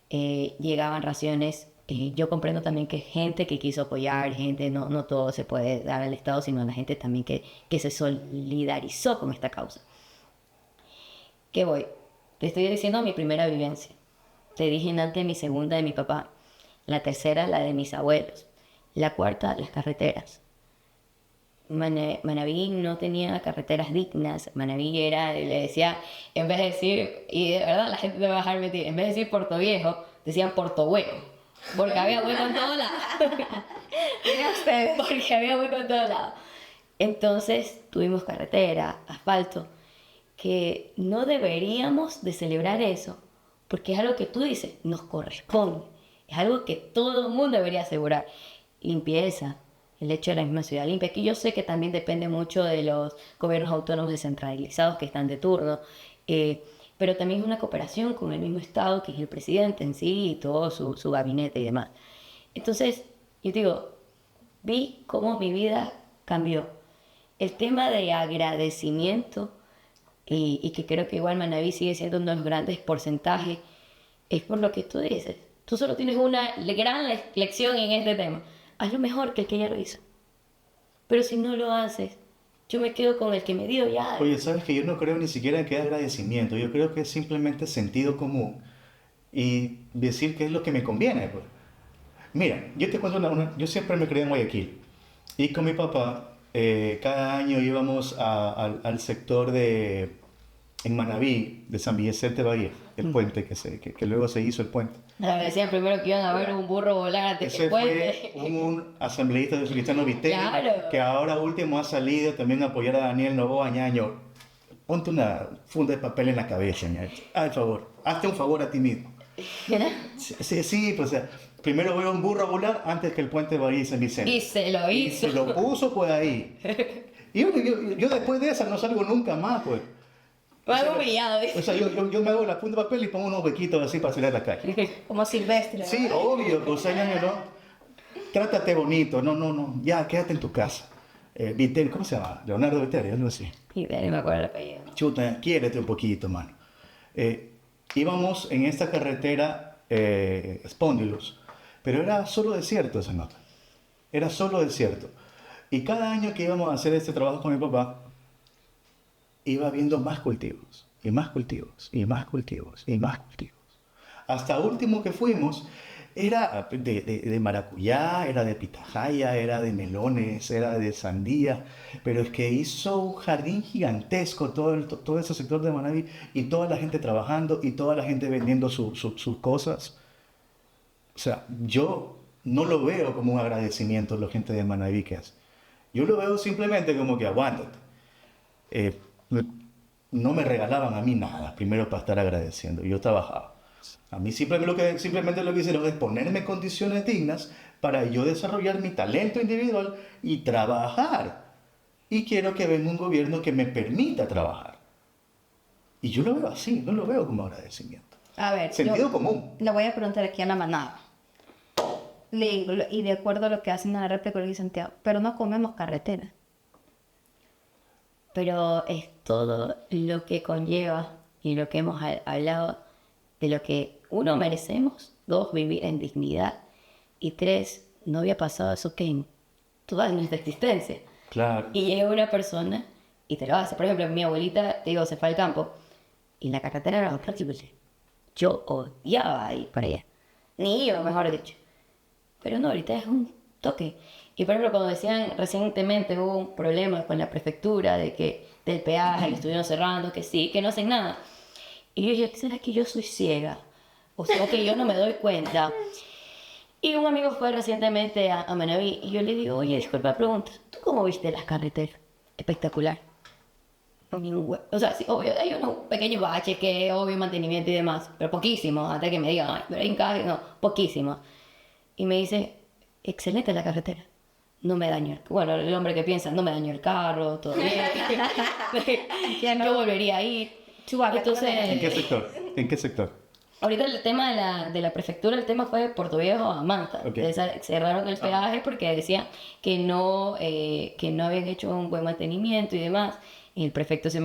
llegaban raciones. Yo comprendo también que gente que quiso apoyar, gente, no todo se puede dar al Estado, sino la gente también que se solidarizó con esta causa. ¿Qué voy? Te estoy diciendo mi primera vivencia. Te dije antes mi segunda de mi papá. La tercera, la de mis abuelos. La cuarta, las carreteras. Manabí no tenía carreteras dignas. Manabí le decía, en vez de decir, y de verdad la gente te va a dejar mentir, en vez de decir Puerto Viejo, decían Puerto Hueco. Porque había hueco en todos lados. Porque había hueco en todos lados. Entonces tuvimos carretera, asfalto, que no deberíamos de celebrar eso, porque es algo que tú dices, nos corresponde, es algo que todo el mundo debería asegurar. Limpieza, el hecho de la misma ciudad limpia, que yo sé que también depende mucho de los gobiernos autónomos descentralizados que están de turno, pero también es una cooperación con el mismo Estado, que es el presidente en sí, y todo su gabinete y demás. Entonces, yo digo, vi cómo mi vida cambió. El tema de agradecimiento, y que creo que igual Manabí sigue siendo uno de los grandes porcentajes, es por lo que tú dices. Tú solo tienes una gran lección en este tema. Haz lo mejor que el que ya lo hizo. Pero si no lo haces, yo me quedo con el que me dio ya. Oye, sabes que yo no creo ni siquiera que es agradecimiento, yo creo que es simplemente sentido común y decir qué es lo que me conviene, pues. Mira, yo te cuento yo siempre me crié en Guayaquil y con mi papá cada año íbamos al sector en Manabí, de San Vicente Bahía, el puente que luego se hizo el puente. Decían primero que iban a ver un burro volar antes que el puente. Fue un asambleísta de Cristiano Viteri, Claro. que ahora último ha salido también a apoyar a Daniel Noboa, ñaño. Ponte una funda de papel en la cabeza, ñaño. Al favor, hazte un favor a ti mismo. Sí, pues primero veo un burro volar antes que el puente de Bahía y San Vicente. Y se lo Y hizo. se lo puso pues ahí. Y yo después de esa no salgo nunca más, pues. Me hago humillado. O sea, yo me hago la funda de papel y pongo unos huequitos así para salir a la calle. Como silvestre. Sí, obvio, o sea, ñaño, ¿no? Trátate bonito, no, ya, quédate en tu casa. Viteri, ¿cómo se llama? Leonardo Viteri, algo así. Y me acuerdo el apellido. Chuta, quiérete un poquito, mano. Íbamos en esta carretera Spondylus, pero era solo desierto esa nota. Era solo desierto. Y cada año que íbamos a hacer este trabajo con mi papá, iba viendo más cultivos, y más cultivos, y más cultivos, y más cultivos. Hasta último que fuimos, era de maracuyá, era de pitahaya, era de melones, era de sandía, pero es que hizo un jardín gigantesco todo ese sector de Manabí, y toda la gente trabajando, y toda la gente vendiendo sus cosas. O sea, yo no lo veo como un agradecimiento a la gente de Manabí que hace. Yo lo veo simplemente como que aguántate. No me regalaban a mí nada, primero para estar agradeciendo. Yo trabajaba. A mí simplemente lo que hicieron es ponerme condiciones dignas para yo desarrollar mi talento individual y trabajar. Y quiero que venga un gobierno que me permita trabajar. Y yo lo veo así, no lo veo como agradecimiento. A ver, Sentido común. le voy a preguntar aquí a la manada. Y de acuerdo a lo que hacen en la réplica de Santiago, pero no comemos carretera. Pero es todo lo que conlleva y lo que hemos hablado de lo que, uno, merecemos, dos, vivir en dignidad, y tres, no había pasado eso que en toda nuestra existencia. Claro. Y llega una persona y te lo hace. Por ejemplo, mi abuelita, te digo, se fue al campo y la carretera era horrible. Yo odiaba ir para allá. Ni iba, mejor dicho. Pero no, ahorita es un toque. Y por ejemplo, cuando decían recientemente hubo un problema con la prefectura de que del peaje que estuvieron cerrando, que sí, que no hacen nada. Y yo dije, ¿será que yo soy ciega? O sea, que yo no me doy cuenta. Y un amigo fue recientemente a Manabí y yo le digo, oye, disculpa, pregunta, ¿tú cómo viste las carreteras? Espectacular. O sea, sí, obvio, hay unos pequeños baches que obvio mantenimiento y demás, pero poquísimos, hasta que me digan, ay, pero hay un caje, no, poquísimos. Y me dice, excelente la carretera. No me daño bueno, el hombre que piensa, no me daño el carro, todo bien. Yo volvería a ir. Entonces, ¿En qué sector? ¿En qué sector? ahorita el tema de la prefectura, el tema fue de Puerto Viejo a Manta. Okay. Cerraron el peaje porque decían que no habían hecho un buen mantenimiento y demás. Y el prefecto se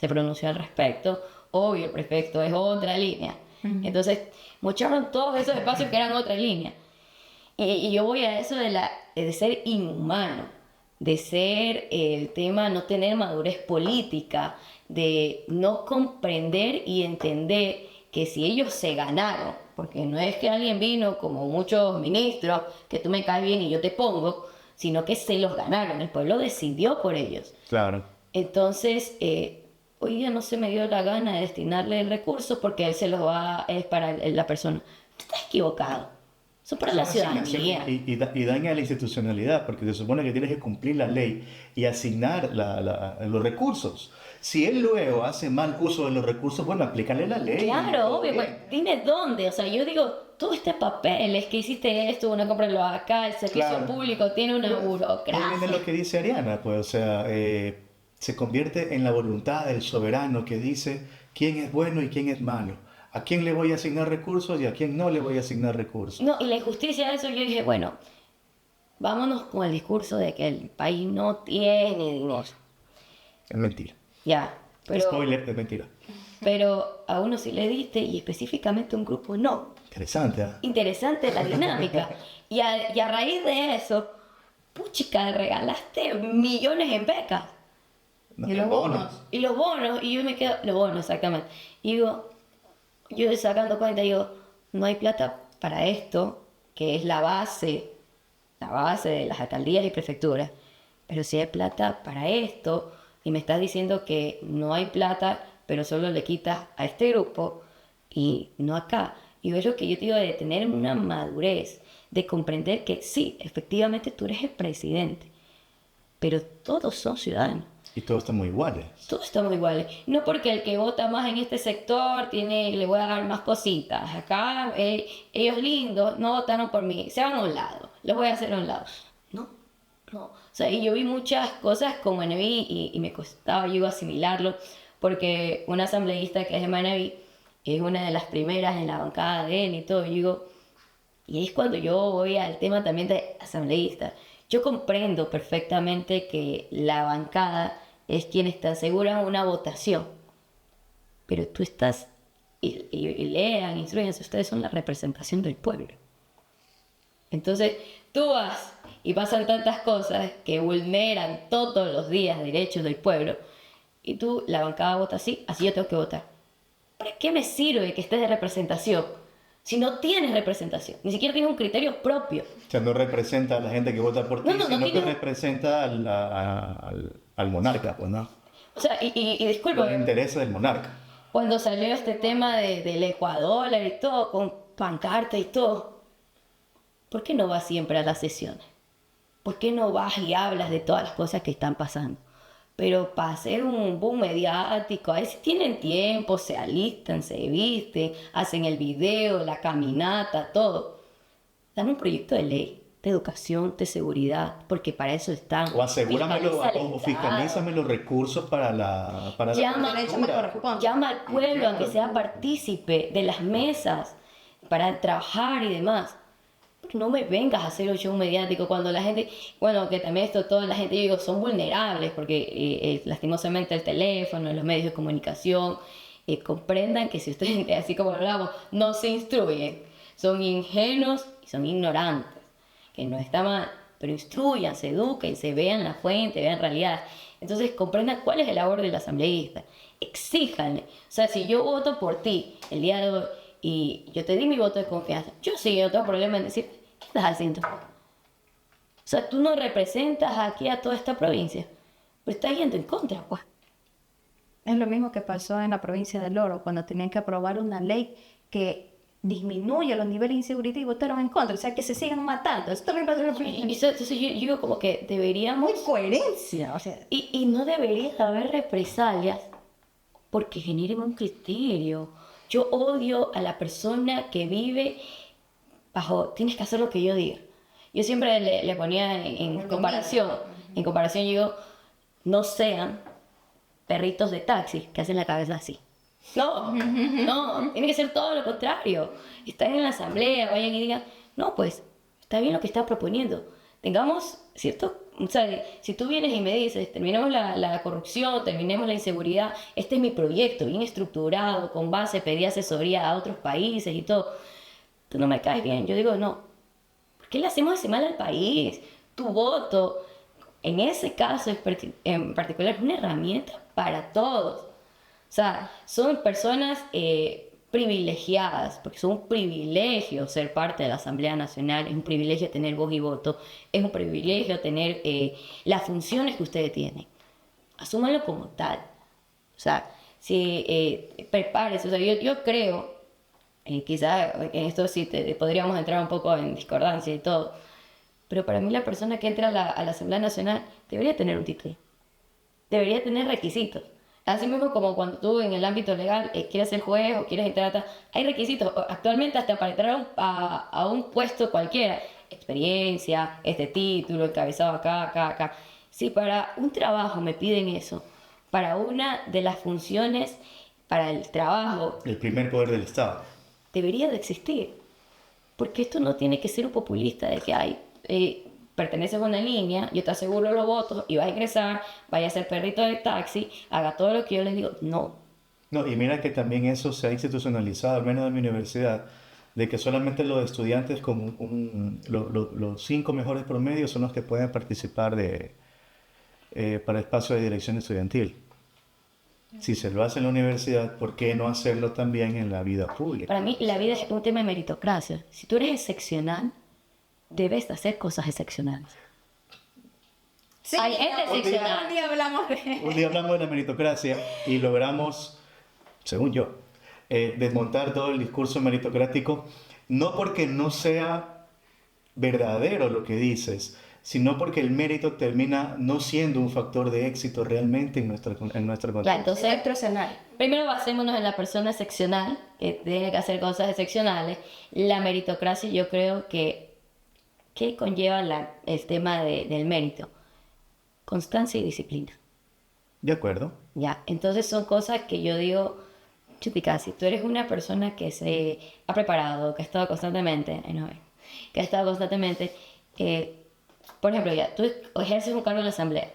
pronunció al respecto. Obvio, el prefecto es otra línea. Entonces, mocharon todos esos espacios que eran otra línea. Y yo voy a eso de ser inhumano, de ser el tema no tener madurez política, de no comprender y entender que si ellos se ganaron, porque no es que alguien vino como muchos ministros, que tú me caes bien y yo te pongo, sino que se los ganaron, el pueblo decidió por ellos. Claro. Entonces, hoy día no se me dio la gana de destinarle el recurso porque él se los va, es para la persona. Tú estás equivocado. Eso para la ciudadanía. Y daña la institucionalidad, porque se supone que tienes que cumplir la ley y asignar los recursos. Si él luego hace mal uso de los recursos, bueno, aplícale la ley. Claro, obvio, pues, dime dónde. O sea, yo digo, todo este papel, es que hiciste esto, una cómpralo acá, el servicio público tiene una burocracia. Viene lo que dice Ariana, pues, o sea, se convierte en la voluntad del soberano que dice quién es bueno y quién es malo. ¿A quién le voy a asignar recursos y a quién no le voy a asignar recursos? No, y la injusticia de eso, yo dije, bueno, vámonos con el discurso de que el país no tiene dinero. Es mentira. Ya, pero... Spoiler, es mentira. Pero a uno sí le diste y específicamente a un grupo no. Interesante, ¿eh? Interesante la dinámica. Y a raíz de eso, puchica, regalaste millones en becas. No, Y los bonos. Y los bonos, y yo me quedo, los bonos exactamente. Y digo, yo sacando cuenta, digo, no hay plata para esto, que es la base de las alcaldías y prefecturas. Pero sí hay plata para esto, y me estás diciendo que no hay plata, pero solo le quitas a este grupo y no acá. Y es lo que yo te digo de tener una madurez, de comprender que sí, efectivamente tú eres el presidente, pero todos son ciudadanos. Y todos estamos iguales. Todos estamos iguales. No porque el que vota más en este sector le voy a dar más cositas. Acá ellos lindos no votaron por mí. Se van a un lado. Los voy a hacer a un lado. No. O sea, y yo vi muchas cosas con Manaví y me costaba yo asimilarlo porque una asambleísta que es de Manaví es una de las primeras en la bancada de él y todo. Y digo, y es cuando yo voy al tema también de asambleísta. Yo comprendo perfectamente que la bancada es quienes te aseguran una votación. Pero tú estás, y lean, instruyanse, ustedes son la representación del pueblo. Entonces, tú vas y pasan tantas cosas que vulneran todos los días derechos del pueblo. Y tú, la bancada vota así, así yo tengo que votar. ¿Para qué me sirve que estés de representación si no tienes representación? Ni siquiera tienes un criterio propio. O sea, no representa a la gente que vota por ti, sino que representa al monarca, pues, ¿no? O sea, y disculpa. Los intereses del monarca. Cuando salió este tema del Ecuador y todo, con pancarta y todo, ¿por qué no vas siempre a las sesiones? ¿Por qué no vas y hablas de todas las cosas que están pasando? Pero para hacer un boom mediático, a veces tienen tiempo, se alistan, se visten, hacen el video, la caminata, todo. Dan un proyecto de ley, de educación, de seguridad, porque para eso están. O asegúramelo, o fiscalízame los recursos para la llama al pueblo a que sea partícipe de las mesas para trabajar y demás. No me vengas a hacer un show mediático cuando la gente, bueno, que también toda la gente, yo digo, son vulnerables porque lastimosamente el teléfono, los medios de comunicación, comprendan que si ustedes, así como hablamos, no se instruyen, son ingenuos y son ignorantes, que no está mal, pero instruyanse, edúquense, vean la fuente, vean realidad. Entonces comprendan cuál es el labor del asambleísta, exíjanle. O sea, si yo voto por ti el día de hoy, y yo te di mi voto de confianza, yo sí, no tengo problema en decir, ¿qué estás haciendo? O sea, tú no representas aquí a toda esta provincia, pero estás yendo en contra, pues. Es lo mismo que pasó en la provincia del Oro, cuando tenían que aprobar una ley que disminuye los niveles de inseguridad y votaron en contra, o sea, que se sigan matando. Eso también pasa en la provincia. Entonces yo digo como que deberíamos... Muy coherencia, o sea. Y no debería haber represalias porque generen un criterio. Yo odio a la persona que vive tienes que hacer lo que yo diga. Yo siempre le ponía en comparación, yo digo, no sean perritos de taxi que hacen la cabeza así. No, no, tiene que ser todo lo contrario. Están en la asamblea, vayan y digan, no, pues, está bien lo que estás proponiendo. Tengamos, ¿cierto? O sea, si tú vienes y me dices, terminemos la corrupción, terminemos la inseguridad, este es mi proyecto, bien estructurado, con base, pedí asesoría a otros países y todo, tú no me caes bien. Yo digo, no, ¿por qué le hacemos ese mal al país? Tu voto, en ese caso en particular, es una herramienta para todos. O sea, son personas privilegiadas, porque son un privilegio ser parte de la Asamblea Nacional, es un privilegio tener voz y voto, es un privilegio tener las funciones que ustedes tienen. Asúmanlo como tal. O sea, si prepárense, o sea, yo creo, quizás en esto sí podríamos entrar un poco en discordancia y todo, pero para mí la persona que entra a la Asamblea Nacional debería tener un título, debería tener requisitos. Así mismo como cuando tú en el ámbito legal quieres ser juez o quieres entrar hay requisitos. Actualmente hasta para entrar a un puesto cualquiera, experiencia, este título, encabezado acá. Si para un trabajo me piden eso, para una de las funciones, para el trabajo, El primer poder del Estado. debería de existir. Porque esto no tiene que ser un populista de que hay... perteneces a una línea, yo te aseguro los votos y vas a ingresar, vaya a ser perrito de taxi, haga todo lo que yo les digo. No. No, y mira que también eso se ha institucionalizado, al menos en mi universidad, de que solamente los estudiantes con los 5 mejores promedios son los que pueden participar para espacio de dirección estudiantil. Si se lo hace en la universidad, ¿por qué no hacerlo también en la vida pública? Para mí la vida es un tema de meritocracia. Si tú eres excepcional, debes de hacer cosas excepcionales. Sí, Hay gente excepcional. un día hablamos de... Un día hablamos de la meritocracia y logramos, según yo, desmontar todo el discurso meritocrático, no porque no sea verdadero lo que dices, sino porque el mérito termina no siendo un factor de éxito realmente en nuestra Claro, contexto. entonces, Excepcional. primero basémonos en la persona excepcional, que tiene que hacer cosas excepcionales. La meritocracia yo creo que conlleva el tema del mérito. Constancia y disciplina. ¿De acuerdo? Ya, entonces son cosas que yo digo, chupica, si tú eres una persona que se ha preparado, que ha estado constantemente, que ha estado constantemente, por ejemplo, ya, tú ejerces un cargo en la asamblea,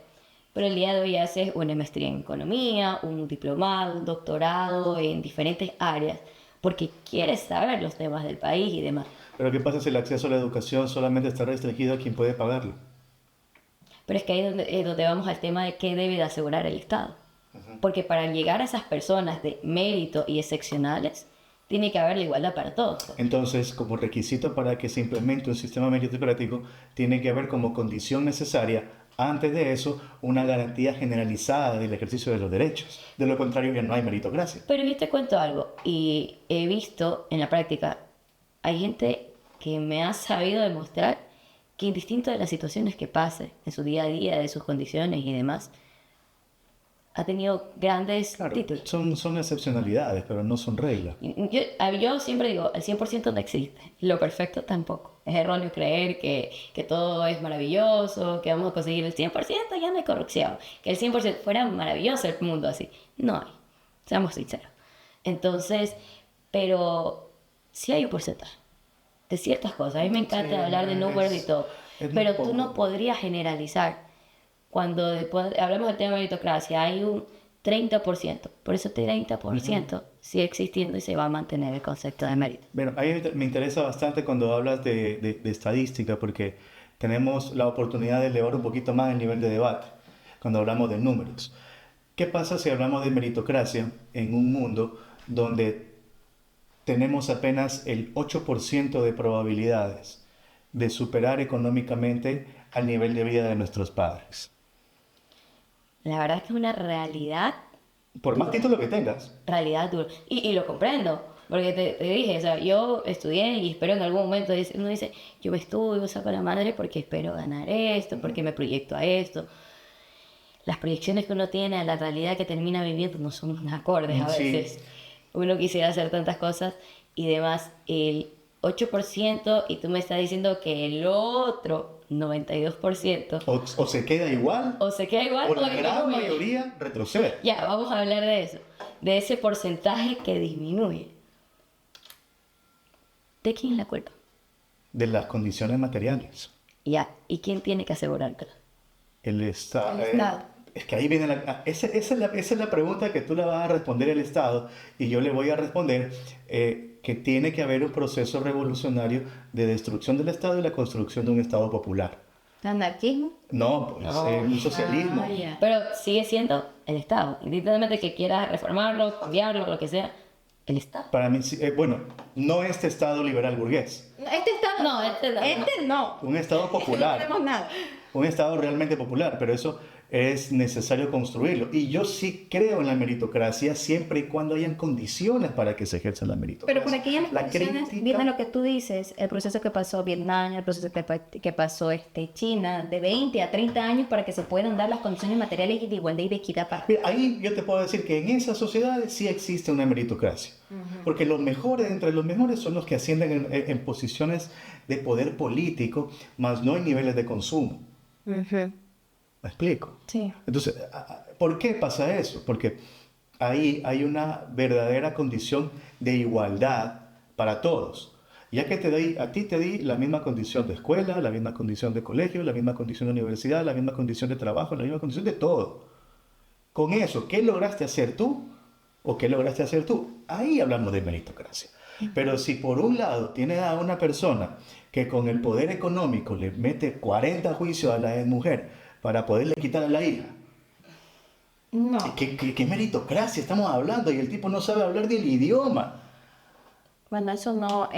pero el día de hoy haces una maestría en economía, un diplomado, un doctorado en diferentes áreas, porque quieres saber los temas del país y demás. Pero ¿qué pasa si el acceso a la educación solamente está restringido a quien puede pagarlo? Pero es que ahí es donde vamos al tema de qué debe de asegurar el Estado. Porque para llegar a esas personas de mérito y excepcionales, tiene que haber la igualdad para todos. Entonces, como requisito para que se implemente un sistema meritocrático, tiene que haber como condición necesaria, antes de eso, una garantía generalizada del ejercicio de los derechos. De lo contrario, ya no hay meritocracia. Pero yo te cuento algo, y he visto en la práctica, hay gente que me ha sabido demostrar que indistinto de las situaciones que pase en su día a día, de sus condiciones y demás, ha tenido grandes Claro, títulos. son excepcionalidades, pero no son reglas. Yo siempre digo, el 100% no existe, lo perfecto tampoco. Es erróneo creer que todo es maravilloso, que vamos a conseguir el 100%, ya no hay corrupción. Que el 100% fuera maravilloso el mundo así. No hay, seamos sinceros. Entonces, pero sí hay un porcentaje de ciertas cosas. A mí me encanta Sí, hablar de números y todo, es muy pero tú poco. no podrías generalizar. Cuando después hablamos del tema de meritocracia, hay un 30%. Por eso este 30% sigue existiendo y se va a mantener el concepto de mérito. Bueno, a mí me interesa bastante cuando hablas de estadística, porque tenemos la oportunidad de elevar un poquito más el nivel de debate cuando hablamos de números. ¿Qué pasa si hablamos de meritocracia en un mundo donde tenemos apenas el 8% de probabilidades de superar económicamente al nivel de vida de nuestros padres? La verdad es que es una Por más título que tengas. realidad dura. Y lo comprendo, porque te dije, o sea, yo estudié y espero en algún momento, uno dice, yo me estudio, saco la madre porque espero ganar esto, porque me proyecto a esto. Las proyecciones que uno tiene a la realidad que termina viviendo no son acordes a Sí. veces. Uno quisiera hacer tantas cosas y demás. 8% y tú me estás diciendo que el otro 92% O se queda igual, o se queda igual o la disminuye. gran mayoría retrocede. Ya, vamos a hablar de eso, de ese porcentaje que disminuye. ¿De quién es la culpa? De las condiciones materiales. Ya, ¿y quién tiene que asegurártela? El Estado. El Estado. Es que ahí viene esa es la pregunta que tú le vas a responder al Estado y yo le voy a responder que tiene que haber un proceso revolucionario de destrucción del Estado y la construcción de un Estado popular. ¿Anarquismo? No, pues un socialismo. Ah, ya. Pero sigue siendo el Estado, independientemente que quiera reformarlo, cambiarlo, lo que sea, el Estado. Para mí, sí, bueno, no este Estado liberal burgués, Este está... No, este no. Este no. un Estado No popular. tenemos nada. Un Estado realmente popular, pero eso es necesario construirlo. Y yo sí creo en la meritocracia siempre y cuando hayan condiciones para que se ejerza la meritocracia. Pero por aquellas La condiciones, crítica- viene lo que tú dices, el proceso que pasó Vietnam, el proceso que pasó China, de 20 a 30 años para que se puedan dar las condiciones materiales de igualdad y de equidad para... Mira, ahí yo te puedo decir que en esas sociedades sí existe una meritocracia. Porque los mejores, entre los mejores son los que ascienden en posiciones de poder político, más no en niveles de consumo. ¿Me explico? Sí. Entonces, ¿por qué pasa eso? Porque ahí hay una verdadera condición de igualdad para todos. Ya que a ti te di la misma condición de escuela, la misma condición de colegio, la misma condición de universidad, la misma condición de trabajo, la misma condición de todo. Con eso, ¿qué lograste hacer tú? ¿O qué lograste hacer tú? Ahí hablamos de meritocracia. Pero si por un lado tienes a una persona que con el poder económico le mete 40 juicios a la mujer para poderle quitar a la hija, No. ¿qué meritocracia estamos hablando? Y el tipo no sabe hablar del idioma. Bueno, eso no...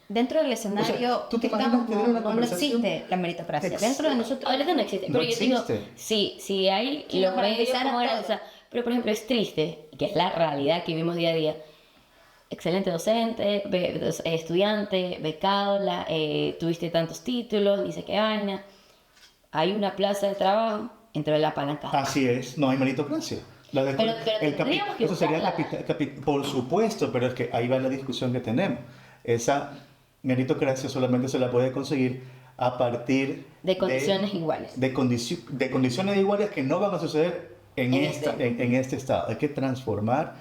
dentro del escenario ¿tú te que imaginas estamos, tener una no conversación? existe la meritocracia. Ex- Dentro de nosotros... Ahorita no existe, No pero yo digo, existe. si hay Y los lo medios garantizaron como era, todo. o sea, pero por ejemplo es triste, que es la realidad que vivimos día a día. Excelente docente, estudiante, becado, tuviste tantos títulos, dice que vaina. Hay una plaza de trabajo, entró en la palanca. Así es, no hay meritocracia. Pero tendríamos que eso sería buscarla. por supuesto, pero es que ahí va la discusión que tenemos. Esa meritocracia solamente se la puede conseguir a partir De condiciones iguales. de condiciones iguales que no van a suceder en este estado. Hay que transformar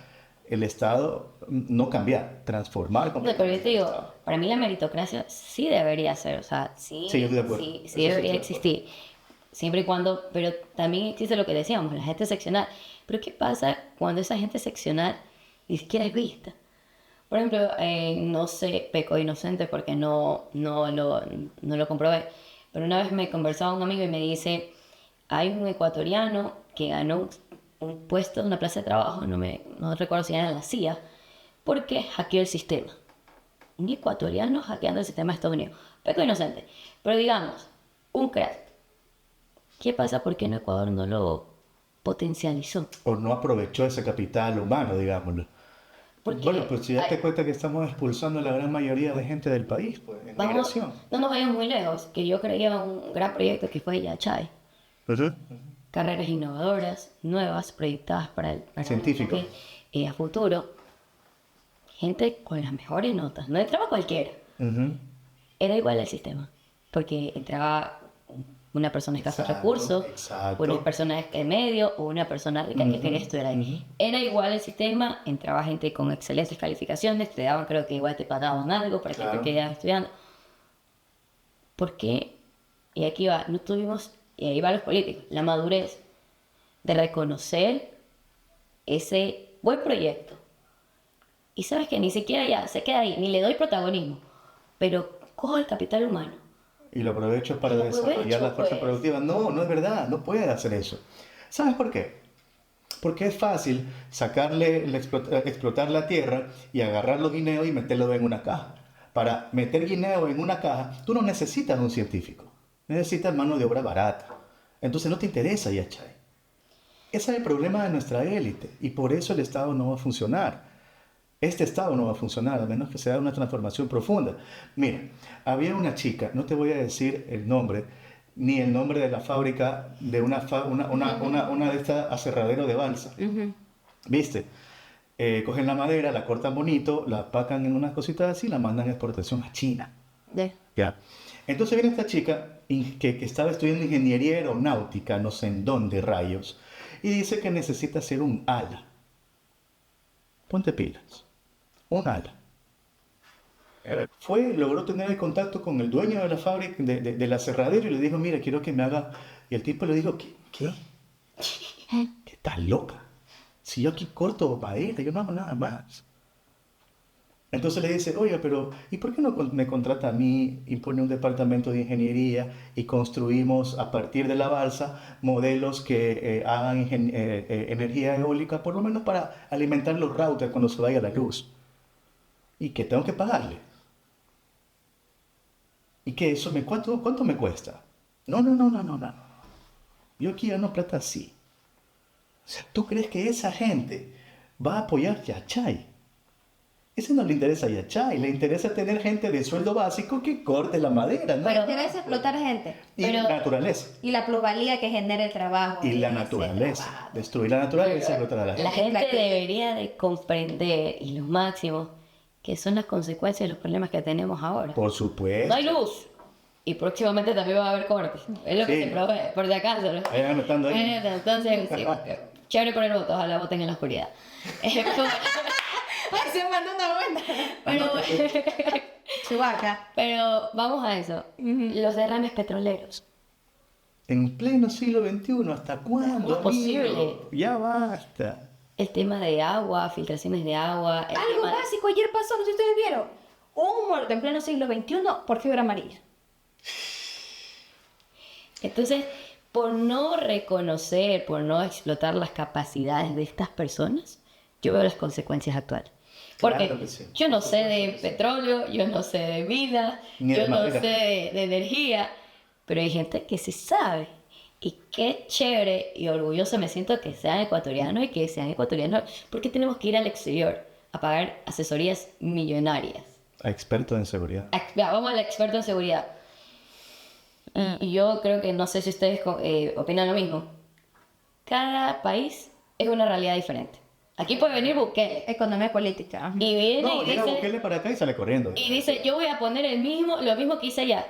el estado, no cambiar, transformar No, pero yo te completamente el digo, estado. para mí la meritocracia sí debería ser, o sea, sí, Sí, yo estoy de acuerdo. sí, Eso sí sí debería estoy de existir. Siempre y cuando, pero también existe lo que decíamos, la gente seccional. Pero ¿qué pasa cuando esa gente seccional ni siquiera es vista? Por ejemplo, no sé, peco de inocente porque no lo comprobé, pero una vez me conversaba un amigo y me dice, hay un ecuatoriano que ganó un puesto en una plaza de trabajo, no recuerdo si era en la CIA, porque hackeó el sistema. Un ecuatoriano hackeando el sistema de Estados Unidos. Peco de inocente. Pero digamos, un crack. ¿Qué pasa? ¿Por qué en Ecuador no lo potencializó? O no aprovechó ese capital humano, digámoslo. Porque Bueno, pues si hay- date cuenta que estamos expulsando a la gran mayoría de gente del país, pues, en vamos, migración. no nos vayamos muy lejos, que yo creía un gran proyecto que fue Yachay. Carreras innovadoras, nuevas, proyectadas para el Científico. enfoque, a futuro. Gente con las mejores notas. No entraba cualquiera. Ujú. Era igual el sistema. Porque entraba una persona de escasos Exacto, recursos, exacto. una persona de medio o una persona rica que quería estudiar ahí. Era igual el sistema, entraba gente con excelentes calificaciones, te daban, creo que igual te pagaban algo para que Claro. te quedaras estudiando. ¿Por qué? Y aquí va, no tuvimos, y ahí va los políticos, la madurez de reconocer ese buen proyecto. Y sabes que ni siquiera ya se queda ahí, ni le doy protagonismo, pero cojo el capital humano. Y lo aprovecho para Y lo desarrollar aprovecho, la fuerza pues. productiva. No, no es verdad, no puede hacer eso. ¿Sabes por qué? Porque es fácil explotar la tierra y agarrar los guineos y meterlos en una caja. Para meter guineo en una caja, tú no necesitas un científico, necesitas mano de obra barata. Entonces no te interesa Yachay. Ese es el problema de nuestra élite y por eso el Estado no va a funcionar. Este Estado no va a funcionar a menos que se haga una transformación profunda. Mira, había una chica, no te voy a decir el nombre, ni el nombre de la fábrica de una de estas aserraderos de balsa. ¿Viste? cogen la madera, la cortan bonito, la pacan en unas cositas así y la mandan a exportación a China. Ya. Entonces viene esta chica que estaba estudiando ingeniería aeronáutica, no sé en dónde rayos, y dice que necesita hacer un ala. Ponte pilas. Un ala. Logró tener el contacto con el dueño de la fábrica, de la aserradero, y le dijo, mira, quiero que me haga... Y el tipo le dijo, ¿qué? ¿Qué estás loca? Si yo aquí corto madera, yo no hago nada más. Entonces le dice, oye, pero ¿y por qué no me contrata a mí y pone un departamento de ingeniería y construimos a partir de la balsa modelos que hagan energía eólica, por lo menos para alimentar los routers cuando se vaya la luz? ¿Y que tengo que pagarle? ¿Y que eso cuánto me cuesta? No. Yo aquí gano plata así. O sea, ¿tú crees que esa gente va a apoyar Yachay? Ese no le interesa a Yachay, le interesa tener gente de sueldo básico que corte la madera, ¿no? Pero interesa explotar gente. Y la naturaleza. Y la plusvalía que genera el trabajo. Y la naturaleza. Destruir la naturaleza y explotar a la La gente. gente debería de comprender, y lo máximo, que son las consecuencias de los problemas que tenemos ahora. Por supuesto. No hay luz. Y próximamente también va a haber cortes. Es lo que Sí. se provee, por si acaso, ¿no? Vayan anotando ahí. Entonces, sí, chévere por el voto, ojalá voten en la oscuridad. ¡Ay, se mandó una buena! Chubaca. Pero vamos a eso. Los derrames petroleros. En pleno siglo XXI, ¿hasta cuándo? No es posible. amigo? Ya basta. El tema de agua, filtraciones de agua. Algo básico, ayer pasó, no sé si ustedes vieron. Un muerto en pleno siglo XXI por fiebre amarilla. Entonces, por no reconocer, por no explotar las capacidades de estas personas, yo veo las consecuencias actuales. Porque Claro que sí. yo no sé de petróleo, yo no sé de vida, Ni de yo no madera. sé de energía, pero hay gente que sí sabe. Y qué chévere y orgulloso me siento que sean ecuatorianos y que sean ecuatorianos, porque tenemos que ir al exterior a pagar asesorías millonarias. Experto en seguridad. Vamos al experto en seguridad. Y yo creo que no sé si ustedes opinan lo mismo. Cada país es una realidad diferente. Aquí puede venir Bukele Economía política. Ajá. y viene No, y llega dice, Bukele para acá y sale corriendo. yo voy a poner lo mismo que hice allá.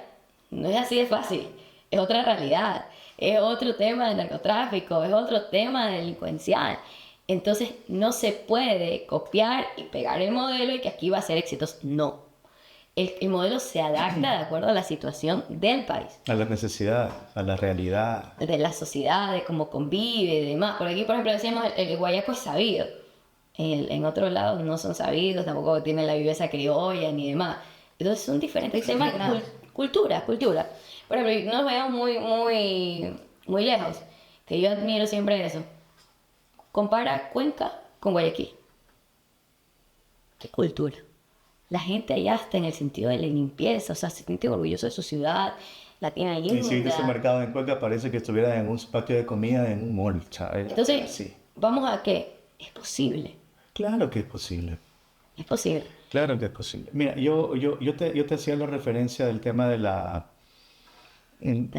No es así de fácil. Es otra realidad. Es otro tema de narcotráfico. Es otro tema delincuencial. Entonces no se puede copiar y pegar el modelo y que aquí va a ser exitoso. No. El modelo se adapta de acuerdo a la situación del país, A las necesidades, a la realidad. de la sociedad, de cómo convive y demás. Por aquí, por ejemplo, decíamos el guayaco es sabido. En otros lados no son sabidos, tampoco tienen la viveza criolla ni demás. Entonces son diferentes temas. Cultura. Por ejemplo, no nos vayamos muy lejos, que yo admiro siempre eso. Compara Cuenca con Guayaquil. ¿Qué cultura? La gente allá está en el sentido de la limpieza, o sea, se siente orgulloso de su ciudad, la tiene Y si ese linda. mercado en Cuenca parece que estuviera en un patio de comida en un mall, ¿sabes? Entonces, Sí. vamos a que es posible, Claro que es posible. es posible. Claro que es posible. Mira, yo te hacía la referencia del tema de De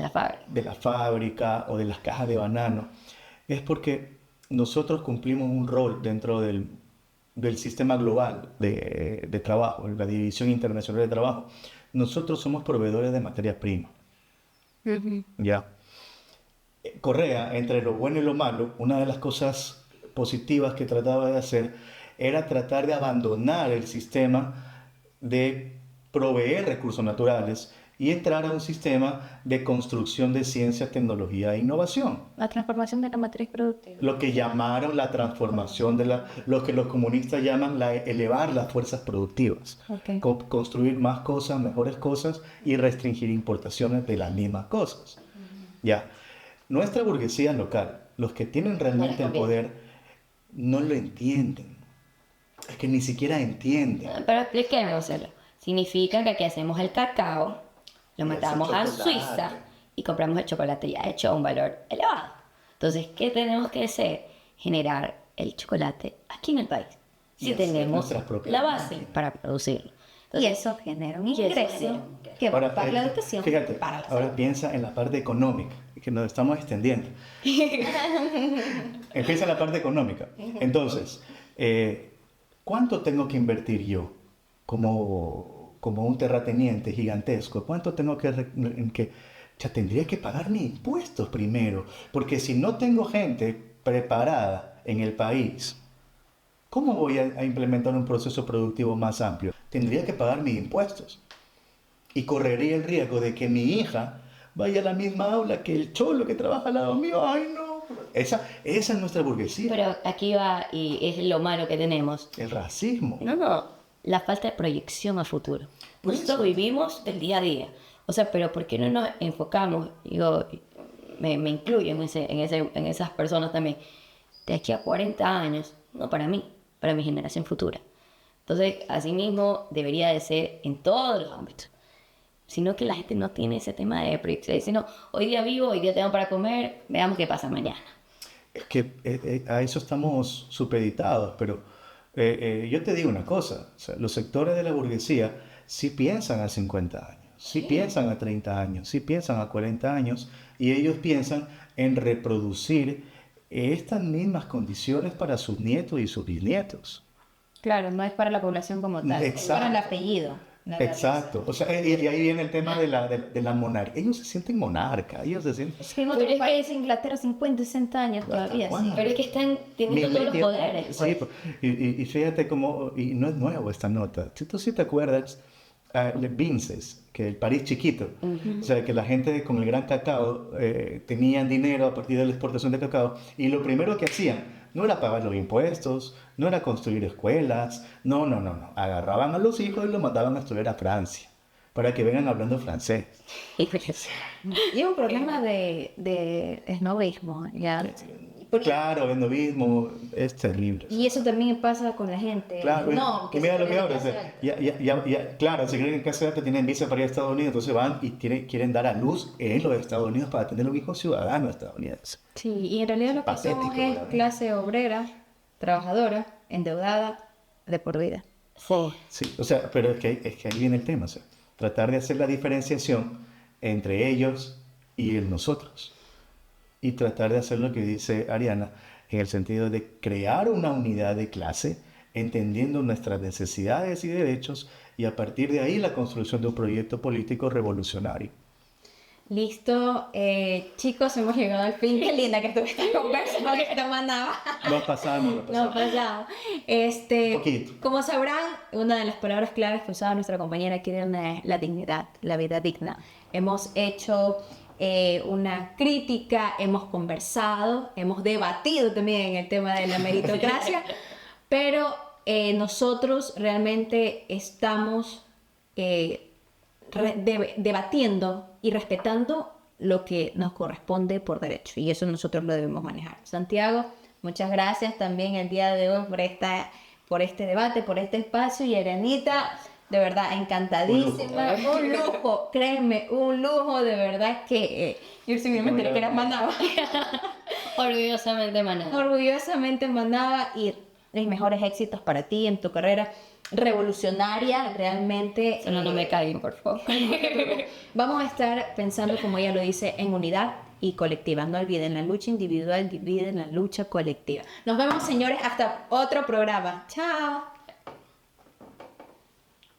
la fábrica. de la fábrica o de las cajas de banano. Es porque nosotros cumplimos un rol dentro del sistema global de trabajo, la División Internacional de Trabajo. Nosotros somos proveedores de materia prima. ¿Ya? Correa, entre lo bueno y lo malo, una de las cosas positivas que trataba de hacer era tratar de abandonar el sistema de proveer recursos naturales y entrar a un sistema de construcción de ciencia, tecnología e innovación. La transformación de la matriz productiva. Lo que llamaron la transformación lo que los comunistas llaman elevar las fuerzas productivas. Ok. Construir más cosas, mejores cosas y restringir importaciones de las mismas cosas. Ya. Nuestra burguesía local, los que tienen realmente el poder, no lo entienden. Es que ni siquiera entienden. Pero expliquémoselo. Significa que aquí hacemos el cacao, lo Y mandamos ese a chocolate. Suiza y compramos el chocolate ya hecho a un valor elevado. Entonces, ¿qué tenemos que hacer? Generar el chocolate aquí en el país. Y Si hacer tenemos nuestras propias la base máquinas. para producirlo. Y Entonces, eso genera un Y eso ingreso genera un que va Ahora, para la educación. fíjate, Para la ahora piensa en la parte económica, que nos estamos extendiendo. Empieza en la parte económica. Entonces, ¿cuánto tengo que invertir yo como un terrateniente gigantesco? ¿Cuánto tengo ya tendría que pagar mis impuestos primero? Porque si no tengo gente preparada en el país, ¿cómo voy a implementar un proceso productivo más amplio? Tendría que pagar mis impuestos. Y correría el riesgo de que mi hija vaya a la misma aula que el cholo que trabaja al lado mío. ¡Ay, no! Esa es nuestra burguesía. Pero aquí va, y es lo malo que tenemos. El racismo. No, la falta de proyección a futuro. Por Nosotros eso. vivimos del día a día. O sea, pero ¿por qué no nos enfocamos? Digo, me incluyo en esas personas también. De aquí a 40 años, no para mí, para mi generación futura. Entonces, asimismo, debería de ser en todos los ámbitos. Sino que la gente no tiene ese tema de proyección. Sino, hoy día vivo, hoy día tengo para comer, veamos qué pasa mañana. Es que a eso estamos supeditados, pero yo te digo una cosa, o sea, los sectores de la burguesía sí piensan a 50 años, sí piensan a 30 años, sí piensan a 40 años, y ellos piensan en reproducir estas mismas condiciones para sus nietos y sus bisnietos. Claro, no es para la población como tal, es Exacto. para el apellido. la verdad. Exacto, o sea, y ahí viene el tema de la monarquía. Ellos se sienten monarcas, ellos se sienten... Es que en Pero otros es que- países, Inglaterra, 50, 60 años todavía, ¿Cuándo? sí. Pero es que están teniendo todos los Milenio. poderes. Sí, y fíjate cómo, y no es nuevo esta nota. Si tú sí te acuerdas de Vinces, que el París chiquito, o sea, que la gente con el gran cacao tenían dinero a partir de la exportación de cacao, y lo primero que hacían no era pagar los impuestos, no era construir escuelas, no. Agarraban a los hijos y los mandaban a estudiar a Francia, para que vengan hablando francés. Y un problema de esnovismo, ¿ya? Claro, el novismo es terrible. Y eso también pasa con la gente. Claro, No, que mira se lo que creen ahora, o que sea, hacer- claro, se creen que hace que tienen visa para ir a Estados Unidos, entonces van y quieren dar a luz en los Estados Unidos para tener un hijo ciudadano estadounidense. Sí, y en realidad lo que somos Patético, es ¿verdad? clase obrera, trabajadora, endeudada, de por vida. Sí. Sí, o sea, pero es que ahí viene el tema, o sea, tratar de hacer la diferenciación entre ellos y el nosotros. Y tratar de hacer lo que dice Ariana, en el sentido de crear una unidad de clase, entendiendo nuestras necesidades y derechos, y a partir de ahí la construcción de un proyecto político revolucionario. Listo, chicos, hemos llegado al fin. Qué linda que estuvo esta conversación que te mandaba. Nos pasamos. No, pasado. Un poquito. Como sabrán, una de las palabras claves que usaba nuestra compañera aquí era la dignidad, la vida digna. Hemos hecho una crítica, hemos conversado, hemos debatido también el tema de la meritocracia, pero nosotros realmente estamos debatiendo y respetando lo que nos corresponde por derecho, y eso nosotros lo debemos manejar. Santiago, muchas gracias también el día de hoy por este debate, por este espacio, y Arianita, de verdad, encantadísima, un lujo, créeme, un lujo, de verdad que yo simplemente le quería mandar Orgullosamente manada. orgullosamente mandaba, y los mejores éxitos para ti en tu carrera revolucionaria, realmente. Solo no me caigan, por favor. Vamos a estar pensando, como ella lo dice, en unidad y colectiva. No olviden la lucha individual, dividen la lucha colectiva. Nos vemos, señores, hasta otro programa. Chao.